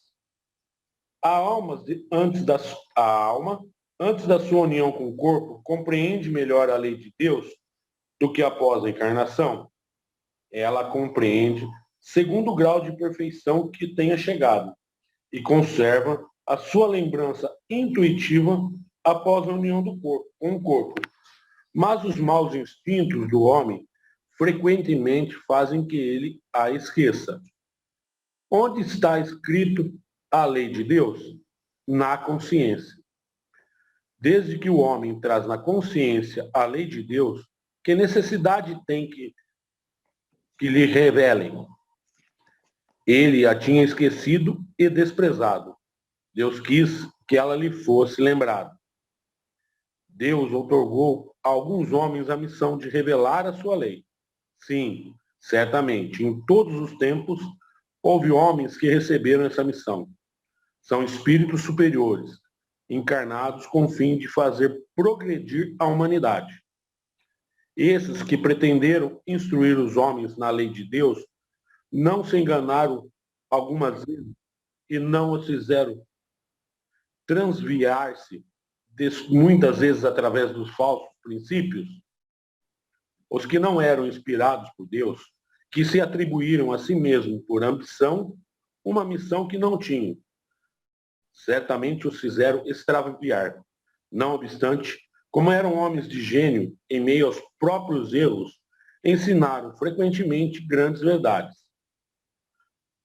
Speaker 1: A alma, antes da sua união com o corpo, compreende melhor a lei de Deus do que após a encarnação? Ela compreende segundo o grau de perfeição que tenha chegado e conserva a sua lembrança intuitiva após a união do corpo, com o corpo. Mas os maus instintos do homem frequentemente fazem que ele a esqueça. Onde está escrito a lei de Deus? Na consciência. Desde que o homem traz na consciência a lei de Deus, que necessidade tem que lhe revelem? Ele a tinha esquecido e desprezado. Deus quis que ela lhe fosse lembrada. Deus outorgou a alguns homens a missão de revelar a sua lei. Sim, certamente, em todos os tempos, houve homens que receberam essa missão. São espíritos superiores, encarnados com o fim de fazer progredir a humanidade. Esses que pretenderam instruir os homens na lei de Deus não se enganaram algumas vezes e não os fizeram transviar-se, muitas vezes através dos falsos princípios. Os que não eram inspirados por Deus, que se atribuíram a si mesmos por ambição uma missão que não tinham, certamente os fizeram extraviar. Não obstante, como eram homens de gênio em meio aos próprios erros, ensinaram frequentemente grandes verdades.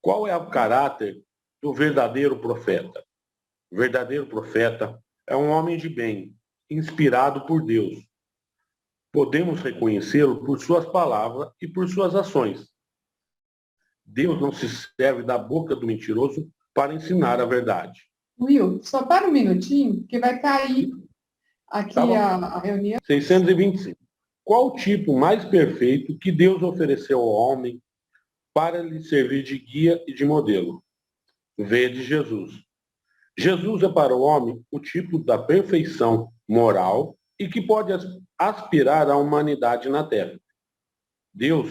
Speaker 1: Qual é o caráter do verdadeiro profeta? O verdadeiro profeta é um homem de bem, inspirado por Deus. Podemos reconhecê-lo por suas palavras e por suas ações. Deus não se serve da boca do mentiroso para ensinar a verdade.
Speaker 2: Will, só para um minutinho, que vai cair aqui a reunião.
Speaker 1: 625. Qual o tipo mais perfeito que Deus ofereceu ao homem para lhe servir de guia e de modelo? Vede Jesus. Jesus é para o homem o tipo da perfeição moral e que pode aspirar à humanidade na Terra. Deus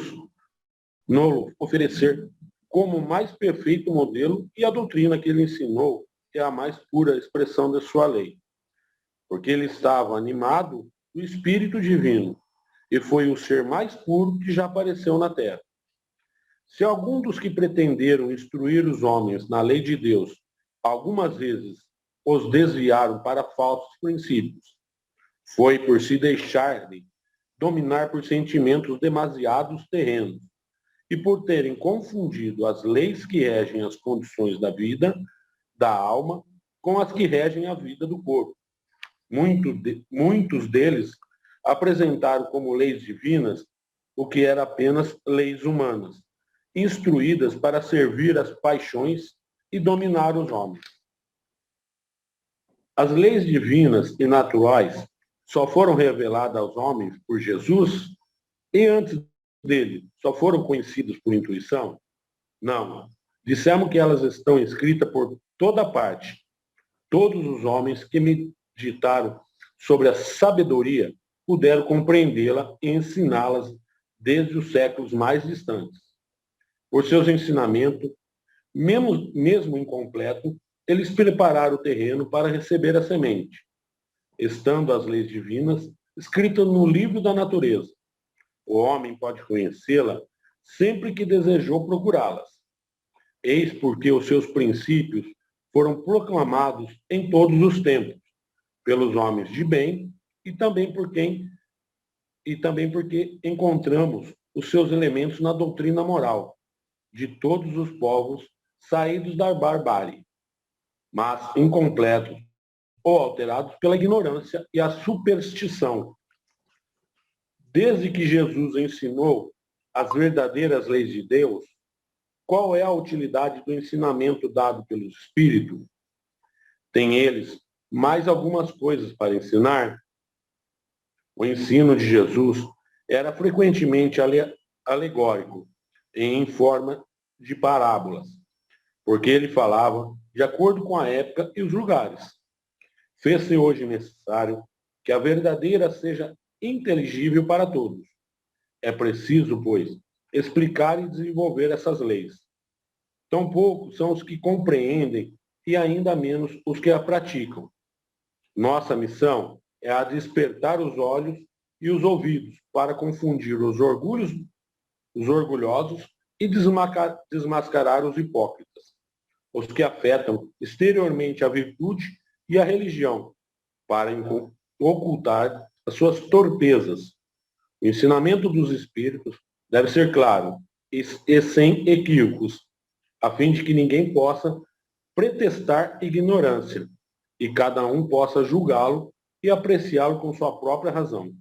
Speaker 1: nos oferecer como o mais perfeito modelo, e a doutrina que ele ensinou é a mais pura expressão da sua lei, porque ele estava animado do Espírito Divino e foi o ser mais puro que já apareceu na Terra. Se algum dos que pretenderam instruir os homens na lei de Deus algumas vezes os desviaram para falsos princípios, foi por se deixarem dominar por sentimentos demasiados terrenos e por terem confundido as leis que regem as condições da vida, da alma, com as que regem a vida do corpo. Muitos deles apresentaram como leis divinas o que era apenas leis humanas, instruídas para servir as paixões e dominar os homens. As leis divinas e naturais só foram reveladas aos homens por Jesus e antes dele só foram conhecidas por intuição? Não. Dissemos que elas estão escritas por toda parte. Todos os homens que meditaram sobre a sabedoria puderam compreendê-la e ensiná-las desde os séculos mais distantes. Por seus ensinamentos, mesmo incompleto, eles prepararam o terreno para receber a semente, estando as leis divinas escritas no livro da natureza. O homem pode conhecê-la sempre que desejou procurá-las. Eis porque os seus princípios foram proclamados em todos os tempos, pelos homens de bem, e também porque encontramos os seus elementos na doutrina moral de todos os povos saídos da barbárie, mas incompletos ou alterados pela ignorância e a superstição. Desde que Jesus ensinou as verdadeiras leis de Deus, qual é a utilidade do ensinamento dado pelo Espírito? Tem eles mais algumas coisas para ensinar? O ensino de Jesus era frequentemente alegórico, em forma de parábolas, porque ele falava de acordo com a época e os lugares. Fez-se hoje necessário que a verdadeira seja inteligível para todos. É preciso, pois, explicar e desenvolver essas leis. Tão poucos são os que compreendem e ainda menos os que a praticam. Nossa missão é a despertar os olhos e os ouvidos para confundir os orgulhosos e desmascarar os hipócritas, os que afetam exteriormente a virtude e a religião, para ocultar as suas torpezas. O ensinamento dos Espíritos deve ser claro e sem equívocos, a fim de que ninguém possa pretextar ignorância e cada um possa julgá-lo e apreciá-lo com sua própria razão.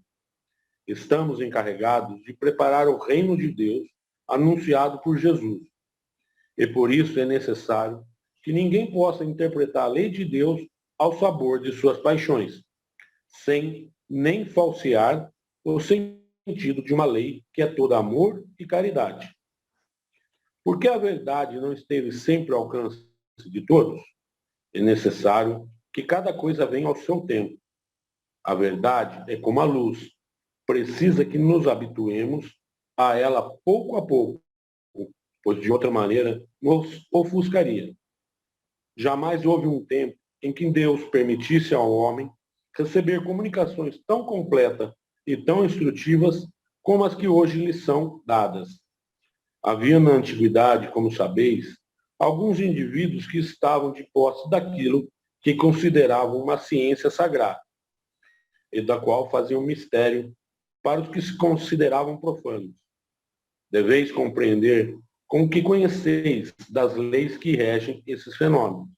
Speaker 1: Estamos encarregados de preparar o reino de Deus anunciado por Jesus. E por isso é necessário que ninguém possa interpretar a lei de Deus ao sabor de suas paixões, sem nem falsear o sentido de uma lei que é toda amor e caridade. Porque a verdade não esteve sempre ao alcance de todos, é necessário que cada coisa venha ao seu tempo. A verdade é como a luz, precisa que nos habituemos a ela pouco a pouco, pois de outra maneira nos ofuscaria. Jamais houve um tempo em que Deus permitisse ao homem receber comunicações tão completas e tão instrutivas como as que hoje lhe são dadas. Havia na antiguidade, como sabeis, alguns indivíduos que estavam de posse daquilo que consideravam uma ciência sagrada, e da qual faziam mistério para os que se consideravam profanos. Deveis compreender com o que conheceis das leis que regem esses fenômenos,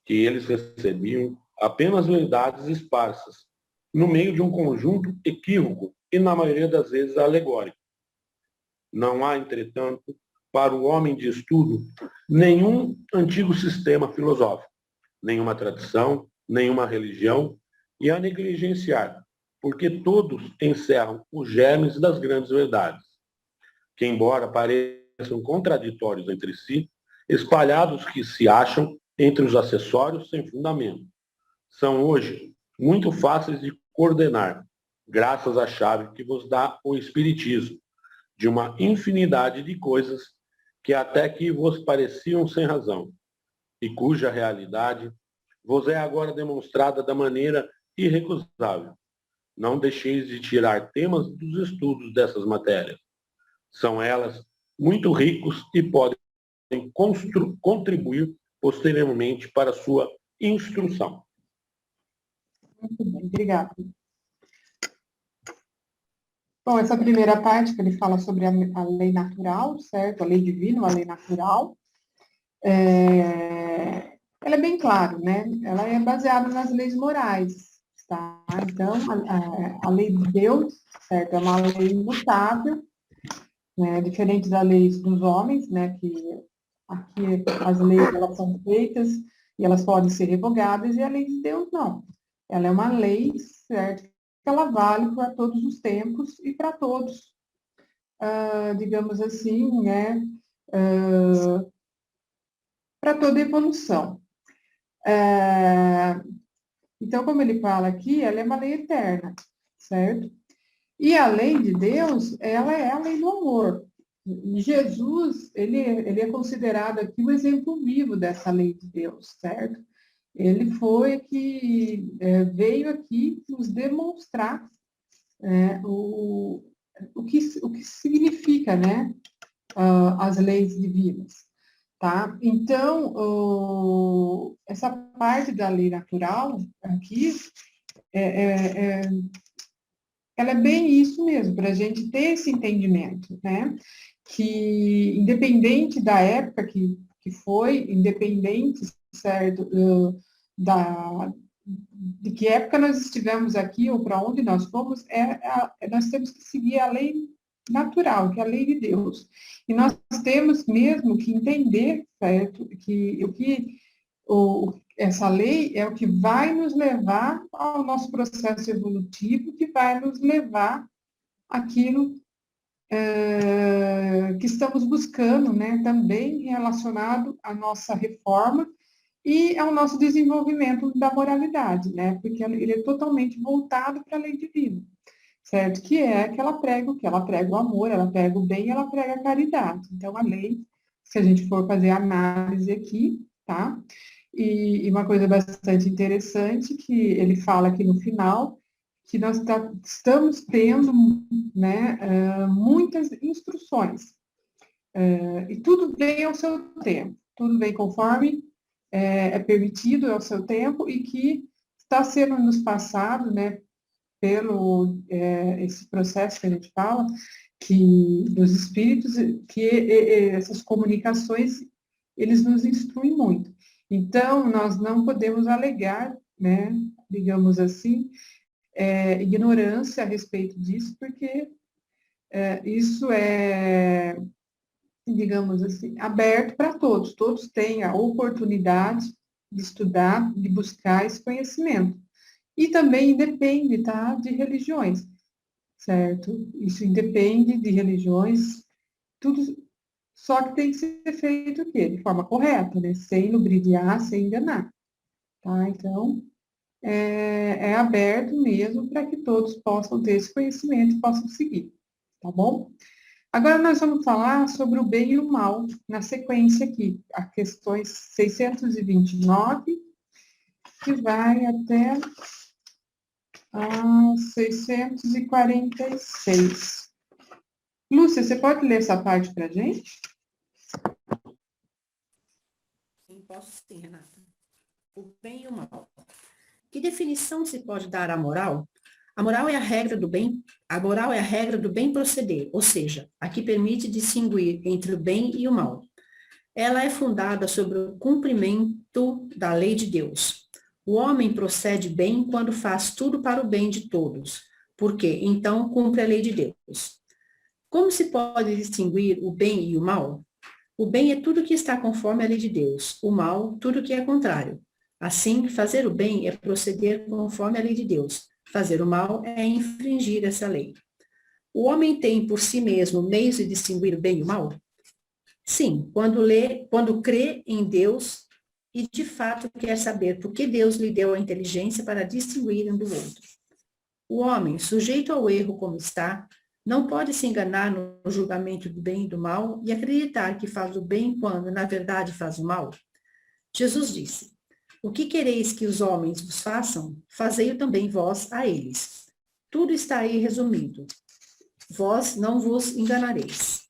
Speaker 1: que eles recebiam apenas verdades esparsas, no meio de um conjunto equívoco e, na maioria das vezes, alegórico. Não há, entretanto, para o homem de estudo, nenhum antigo sistema filosófico, nenhuma tradição, nenhuma religião, e a negligenciar, porque todos encerram os germes das grandes verdades, que, embora pareçam contraditórios entre si, espalhados que se acham entre os acessórios sem fundamento, são hoje muito fáceis de coordenar, graças à chave que vos dá o Espiritismo, de uma infinidade de coisas que até que vos pareciam sem razão, e cuja realidade vos é agora demonstrada da maneira irrecusável. Não deixeis de tirar temas dos estudos dessas matérias. São elas muito ricos e podem contribuir posteriormente para a sua instrução.
Speaker 2: Muito bem, obrigada. Bom, essa primeira parte que ele fala sobre a lei natural, certo? A lei divina, a lei natural, ela é bem clara, né? Ela é baseada nas leis morais, tá? Então, a lei de Deus, certo? É uma lei imutável, né? Diferente das leis dos homens, né? Que aqui as leis elas são feitas e elas podem ser revogadas, e a lei de Deus não. Ela é uma lei, certo? Que ela vale para todos os tempos e para todos, digamos assim, né? Para toda evolução. Então, como ele fala aqui, ela é uma lei eterna, certo? E a lei de Deus, ela é a lei do amor. E Jesus, ele é considerado aqui o exemplo vivo dessa lei de Deus, certo? Ele foi que veio aqui nos demonstrar o que significa, né, as leis divinas, tá? Então, essa parte da lei natural aqui, ela é bem isso mesmo, para a gente ter esse entendimento, né? Que independente da época que foi, independente, certo, de que época nós estivemos aqui ou para onde nós fomos, nós temos que seguir a lei natural, que é a lei de Deus. E nós temos mesmo que entender, certo, que essa lei é o que vai nos levar ao nosso processo evolutivo, que vai nos levar àquilo que estamos buscando, né, também relacionado à nossa reforma e ao nosso desenvolvimento da moralidade, né, porque ele é totalmente voltado para a lei divina, certo? Que é que ela prega o quê? Ela prega o amor, ela prega o bem, ela prega a caridade. Então, a lei, se a gente for fazer a análise aqui, tá? E uma coisa bastante interessante, que ele fala aqui no final, que nós estamos tendo, né, muitas instruções, e tudo vem ao seu tempo, tudo vem conforme é permitido ao seu tempo e que está sendo nos passado, né, pelo esse processo que a gente fala, que dos espíritos, que essas comunicações, eles nos instruem muito. Então, nós não podemos alegar, né, digamos assim, ignorância a respeito disso, porque isso é, digamos assim, aberto para todos. Todos têm a oportunidade de estudar, de buscar esse conhecimento. E também independe, tá, de religiões, certo? Isso independe de religiões, tudo, só que tem que ser feito o quê? De forma correta, né? Sem ludibriar, sem enganar, tá? Então, é aberto mesmo para que todos possam ter esse conhecimento e possam seguir, tá bom? Agora nós vamos falar sobre o bem e o mal, na sequência aqui, a questões 629, que vai até a 646. Lúcia, você pode ler essa parte para a gente?
Speaker 11: Sim, posso sim, Renata. O bem e o mal. Que definição se pode dar à moral? A moral é a regra do bem, a moral é a regra do bem proceder, ou seja, a que permite distinguir entre o bem e o mal. Ela é fundada sobre o cumprimento da lei de Deus. O homem procede bem quando faz tudo para o bem de todos, porque então cumpre a lei de Deus. Como se pode distinguir o bem e o mal? O bem é tudo que está conforme a lei de Deus, o mal, tudo que é contrário. Assim, fazer o bem é proceder conforme a lei de Deus. Fazer o mal é infringir essa lei. O homem tem por si mesmo meios de distinguir o bem e o mal? Sim, quando crê em Deus e de fato quer saber por que Deus lhe deu a inteligência para distinguir um do outro. O homem, sujeito ao erro como está, não pode se enganar no julgamento do bem e do mal e acreditar que faz o bem quando, na verdade, faz o mal. Jesus disse: o que quereis que os homens vos façam, fazei-o também vós a eles. Tudo está aí resumido. Vós não vos enganareis.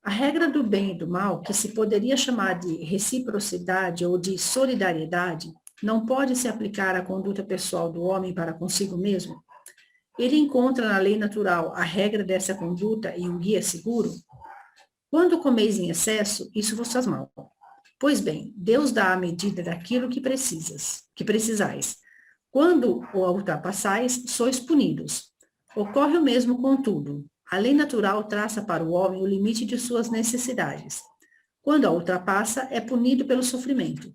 Speaker 11: A regra do bem e do mal, que se poderia chamar de reciprocidade ou de solidariedade, não pode se aplicar à conduta pessoal do homem para consigo mesmo? Ele encontra na lei natural a regra dessa conduta e um guia seguro? Quando comeis em excesso, isso vos faz mal. Pois bem, Deus dá a medida daquilo que precisais. Quando o ultrapassais, sois punidos. Ocorre o mesmo com tudo. A lei natural traça para o homem o limite de suas necessidades. Quando a ultrapassa, é punido pelo sofrimento.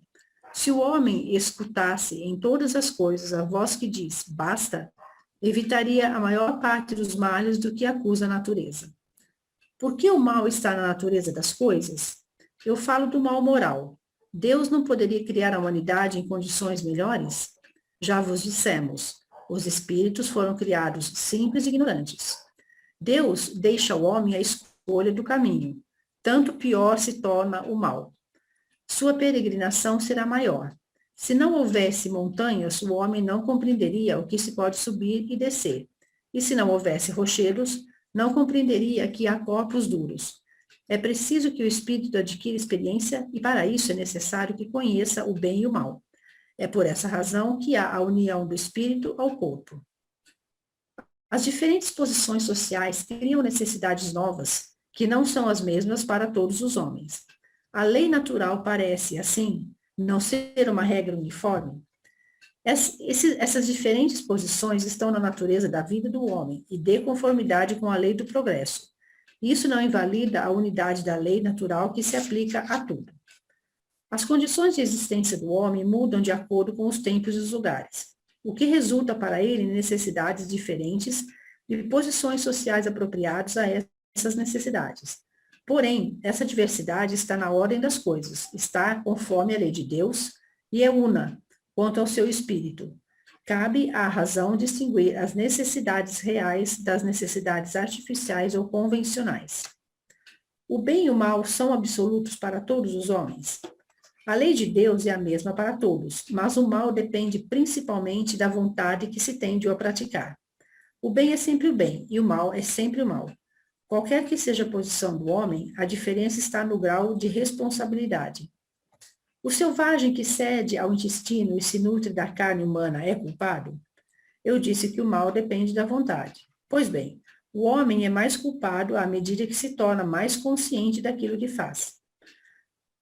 Speaker 11: Se o homem escutasse em todas as coisas a voz que diz, basta, evitaria a maior parte dos males do que acusa a natureza. Por que o mal está na natureza das coisas? Eu falo do mal moral. Deus não poderia criar a humanidade em condições melhores? Já vos dissemos, os espíritos foram criados simples e ignorantes. Deus deixa ao homem a escolha do caminho, tanto pior se torna o mal. Sua peregrinação será maior. Se não houvesse montanhas, o homem não compreenderia o que se pode subir e descer. E se não houvesse rochedos, não compreenderia que há corpos duros. É preciso que o espírito adquira experiência e para isso é necessário que conheça o bem e o mal. É por essa razão que há a união do espírito ao corpo. As diferentes posições sociais criam necessidades novas, que não são as mesmas para todos os homens. A lei natural parece, assim, não ser uma regra uniforme. Essas diferentes posições estão na natureza da vida do homem e de conformidade com a lei do progresso. Isso não invalida a unidade da lei natural que se aplica a tudo. As condições de existência do homem mudam de acordo com os tempos e os lugares, o que resulta para ele em necessidades diferentes, e posições sociais apropriadas a essas necessidades. Porém, essa diversidade está na ordem das coisas, está conforme a lei de Deus e é una quanto ao seu espírito. Cabe à razão distinguir as necessidades reais das necessidades artificiais ou convencionais. O bem e o mal são absolutos para todos os homens? A lei de Deus é a mesma para todos, mas o mal depende principalmente da vontade que se tem de o praticar. O bem é sempre o bem e o mal é sempre o mal. Qualquer que seja a posição do homem, a diferença está no grau de responsabilidade. O selvagem que cede ao intestino e se nutre da carne humana é culpado? Eu disse que o mal depende da vontade. Pois bem, o homem é mais culpado à medida que se torna mais consciente daquilo que faz.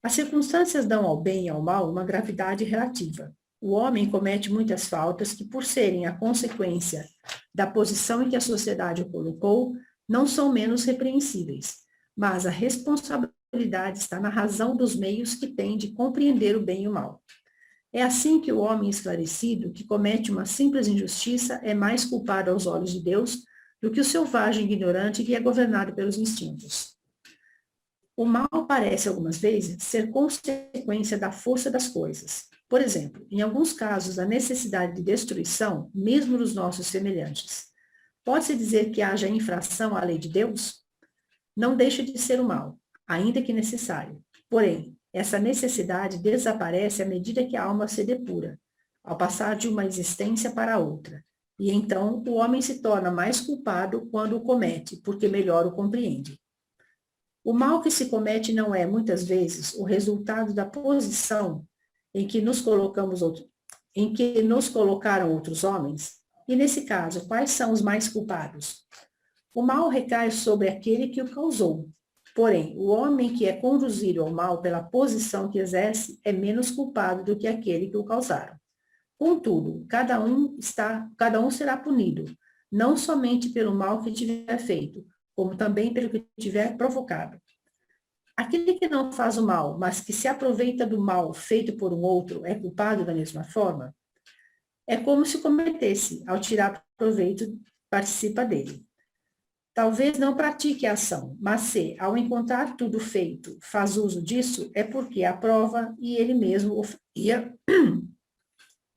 Speaker 11: As circunstâncias dão ao bem e ao mal uma gravidade relativa. O homem comete muitas faltas que, por serem a consequência da posição em que a sociedade o colocou, não são menos repreensíveis, mas a responsabilidade está na razão dos meios que tem de compreender o bem e o mal. É assim que o homem esclarecido, que comete uma simples injustiça, é mais culpado aos olhos de Deus do que o selvagem ignorante que é governado pelos instintos. O mal parece, algumas vezes, ser consequência da força das coisas. Por exemplo, em alguns casos, a necessidade de destruição, mesmo dos nossos semelhantes. Pode-se dizer que haja infração à lei de Deus? Não deixa de ser o mal, ainda que necessário. Porém, essa necessidade desaparece à medida que a alma se depura, ao passar de uma existência para outra. E então o homem se torna mais culpado quando o comete, porque melhor o compreende. O mal que se comete não é, muitas vezes, o resultado da posição em que nos colocaram outros homens. E nesse caso, quais são os mais culpados? O mal recai sobre aquele que o causou. Porém, o homem que é conduzido ao mal pela posição que exerce é menos culpado do que aquele que o causaram. Contudo, cada um será punido, não somente pelo mal que tiver feito, como também pelo que tiver provocado. Aquele que não faz o mal, mas que se aproveita do mal feito por um outro, é culpado da mesma forma? É como se cometesse, ao tirar proveito, participa dele. Talvez não pratique a ação, mas se, ao encontrar tudo feito, faz uso disso, é porque aprova e ele mesmo o faria,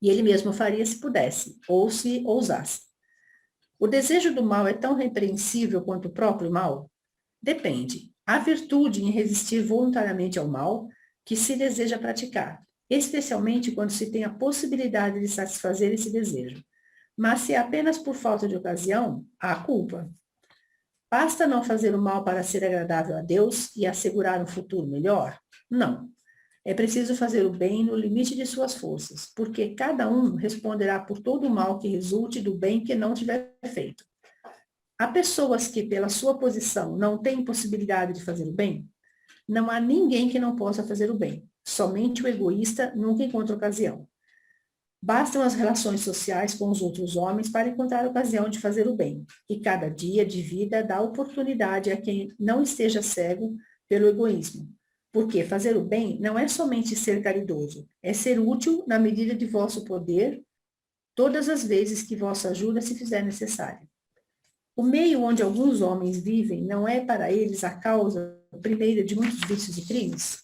Speaker 11: e ele mesmo faria se pudesse, ou se ousasse. O desejo do mal é tão repreensível quanto o próprio mal? Depende. Há virtude em resistir voluntariamente ao mal que se deseja praticar, especialmente quando se tem a possibilidade de satisfazer esse desejo. Mas se é apenas por falta de ocasião, há culpa. Basta não fazer o mal para ser agradável a Deus e assegurar um futuro melhor? Não. É preciso fazer o bem no limite de suas forças, porque cada um responderá por todo o mal que resulte do bem que não tiver feito. Há pessoas que, pela sua posição, não têm possibilidade de fazer o bem? Não há ninguém que não possa fazer o bem. Somente o egoísta nunca encontra ocasião. Bastam as relações sociais com os outros homens para encontrar a ocasião de fazer o bem. E cada dia de vida dá oportunidade a quem não esteja cego pelo egoísmo. Porque fazer o bem não é somente ser caridoso, é ser útil na medida de vosso poder, todas as vezes que vossa ajuda se fizer necessária. O meio onde alguns homens vivem não é para eles a causa primeira de muitos vícios e crimes?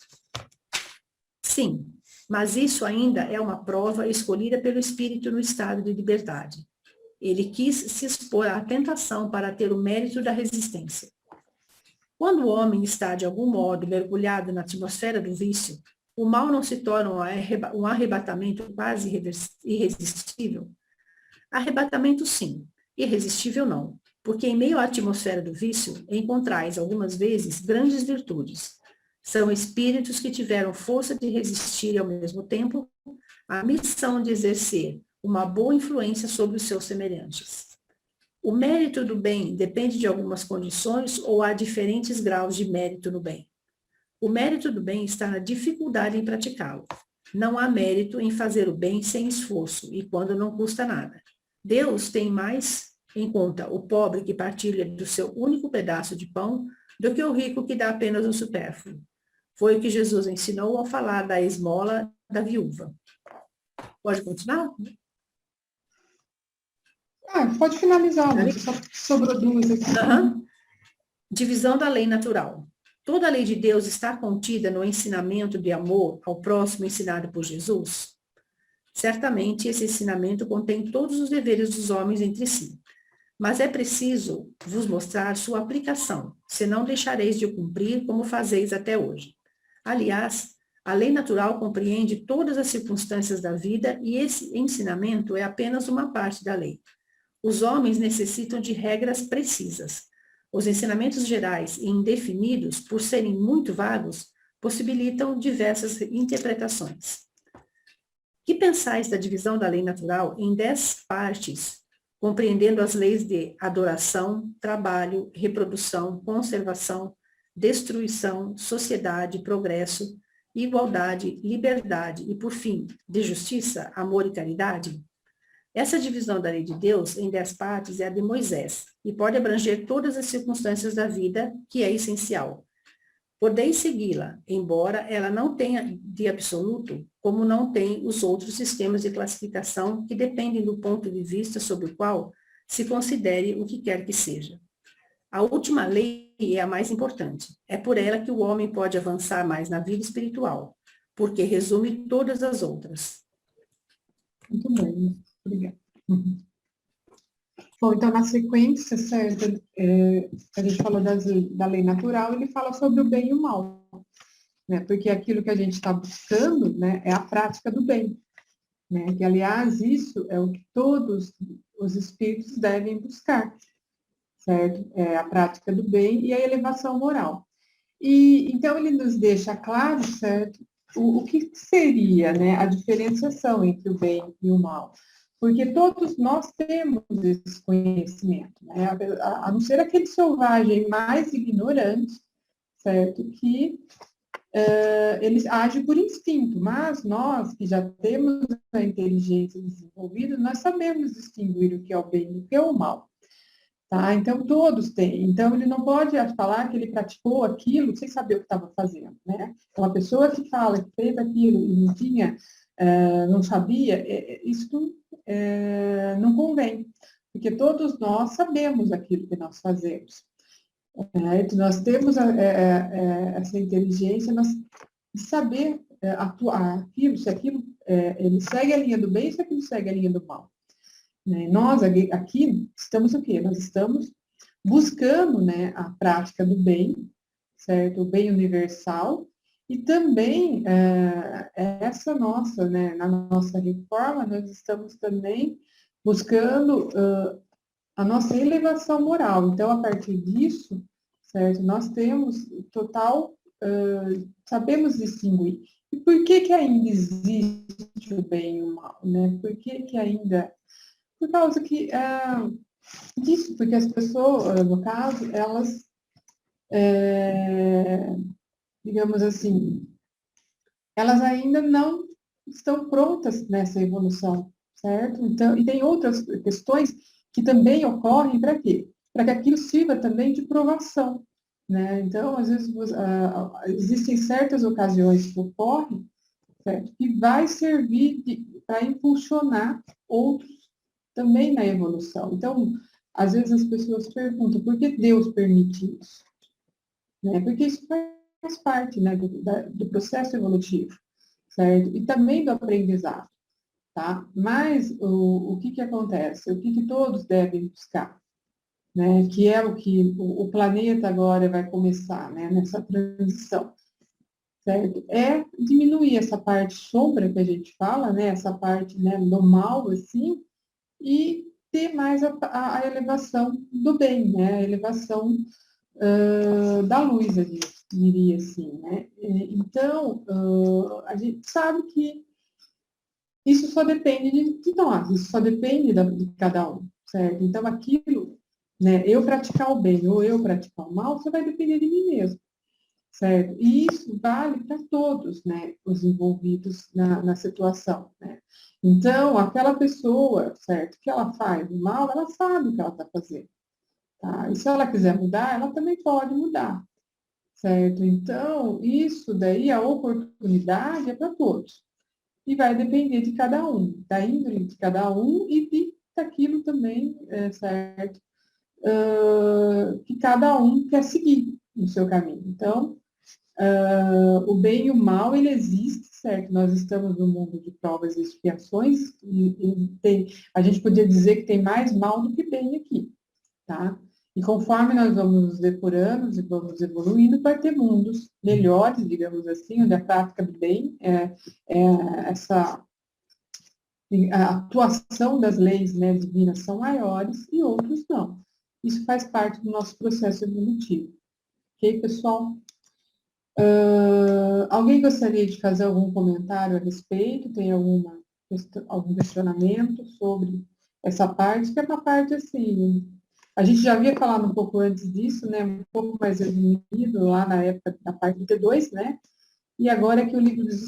Speaker 11: Sim, mas isso ainda é uma prova escolhida pelo Espírito no estado de liberdade. Ele quis se expor à tentação para ter o mérito da resistência. Quando o homem está, de algum modo, mergulhado na atmosfera do vício, o mal não se torna um arrebatamento quase irresistível? Arrebatamento, sim. Irresistível, não. Porque em meio à atmosfera do vício, encontrais, algumas vezes, grandes virtudes. São espíritos que tiveram força de resistir e, ao mesmo tempo, a missão de exercer uma boa influência sobre os seus semelhantes. O mérito do bem depende de algumas condições ou há diferentes graus de mérito no bem? O mérito do bem está na dificuldade em praticá-lo. Não há mérito em fazer o bem sem esforço e quando não custa nada. Deus tem mais em conta o pobre que partilha do seu único pedaço de pão do que o rico que dá apenas o supérfluo. Foi o que Jesus ensinou ao falar da esmola da viúva. Pode continuar?
Speaker 2: Pode finalizar, Lúcia, só sobrou duas aqui.
Speaker 11: Divisão da lei natural. Toda a lei de Deus está contida no ensinamento de amor ao próximo ensinado por Jesus? Certamente, esse ensinamento contém todos os deveres dos homens entre si. Mas é preciso vos mostrar sua aplicação, senão deixareis de o cumprir como fazeis até hoje. Aliás, a lei natural compreende todas as circunstâncias da vida e esse ensinamento é apenas uma parte da lei. Os homens necessitam de regras precisas. Os ensinamentos gerais e indefinidos, por serem muito vagos, possibilitam diversas interpretações. Que pensais da divisão da lei natural em 10 partes, compreendendo as leis de adoração, trabalho, reprodução, conservação, destruição, sociedade, progresso, igualdade, liberdade e, por fim, de justiça, amor e caridade? Essa divisão da lei de Deus em 10 partes é a de Moisés e pode abranger todas as circunstâncias da vida, que é essencial. Podeis segui-la, embora ela não tenha de absoluto, como não tem os outros sistemas de classificação que dependem do ponto de vista sobre o qual se considere o que quer que seja. A última lei é a mais importante. É por ela que o homem pode avançar mais na vida espiritual, porque resume todas as outras.
Speaker 2: Muito bem, obrigada. Bom, então, na sequência, certo, a gente falou da lei natural, ele fala sobre o bem e o mal, né? Porque aquilo que a gente está buscando, né, é a prática do bem, né? Que, aliás, isso é o que todos os espíritos devem buscar, certo? É a prática do bem e a elevação moral. E, então, ele nos deixa claro, certo, o que seria, né, a diferenciação entre o bem e o mal. Porque todos nós temos esse conhecimento, né? A não ser aquele selvagem mais ignorante, certo? Que eles agem por instinto, mas nós que já temos a inteligência desenvolvida, nós sabemos distinguir o que é o bem e o que é o mal. Tá? Então, todos têm. Então, ele não pode falar que ele praticou aquilo sem saber o que estava fazendo, né? Então, a pessoa que fala que fez aquilo e não tinha, não sabia, isso não convém, porque todos nós sabemos aquilo que nós fazemos. Nós temos essa inteligência de saber atuar aquilo, se aquilo ele segue a linha do bem, se aquilo segue a linha do mal. Nós aqui estamos o quê? Nós estamos buscando, né, a prática do bem, certo? O bem universal, e também essa nossa, né, na nossa reforma, nós estamos também buscando a nossa elevação moral. Então, a partir disso, certo? Nós temos total, sabemos distinguir. E por que ainda existe o bem e o mal, né? Por que ainda... Por causa disso, porque as pessoas, no caso, elas, digamos assim, elas ainda não estão prontas nessa evolução, certo? Então, e tem outras questões que também ocorrem para quê? Para que aquilo sirva também de provação, né? Então, às vezes, existem certas ocasiões que ocorrem, certo? Que vai servir para impulsionar outros também na evolução. Então, às vezes as pessoas perguntam por que Deus permite isso? Né? Porque isso faz parte, né, do processo evolutivo, certo? E também do aprendizado, tá? Mas o que acontece? O que todos devem buscar? Né? Que é o que o planeta agora vai começar, né, nessa transição, certo? É diminuir essa parte sombra que a gente fala, né, essa parte, né, do mal, assim, e ter mais a elevação do bem, né? A elevação da luz, eu diria assim, né? Então, a gente sabe que isso só depende de nós, isso só depende de cada um, certo? Então, aquilo, né, eu praticar o bem ou eu praticar o mal, só vai depender de mim mesmo, certo? E isso vale para todos, né, os envolvidos na situação, né? Então, aquela pessoa, certo, que ela faz o mal, ela sabe o que ela está fazendo, tá? E se ela quiser mudar, ela também pode mudar, certo? Então, isso daí, a oportunidade é para todos. E vai depender de cada um, da índole de cada um e daquilo também, certo? Que cada um quer seguir no seu caminho. Então, o bem e o mal, ele existe, certo? Nós estamos no mundo de provas e expiações, a gente podia dizer que tem mais mal do que bem aqui, tá? E conforme nós vamos nos depurando e vamos evoluindo, vai ter mundos melhores, digamos assim, onde a prática do bem a atuação das leis, né, divinas são maiores e outros não. Isso faz parte do nosso processo evolutivo. Ok, pessoal? Alguém gostaria de fazer algum comentário a respeito? Tem algum questionamento sobre essa parte? Que é uma parte assim... A gente já havia falado um pouco antes disso, né? Um pouco mais resumido lá na época da parte do T2, né? E agora que o livro dos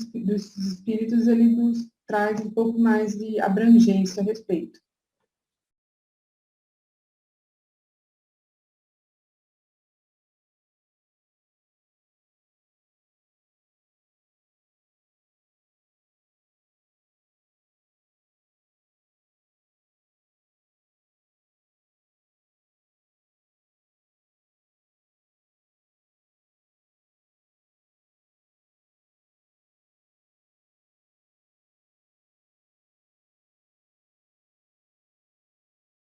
Speaker 2: Espíritos, ele nos traz um pouco mais de abrangência a respeito.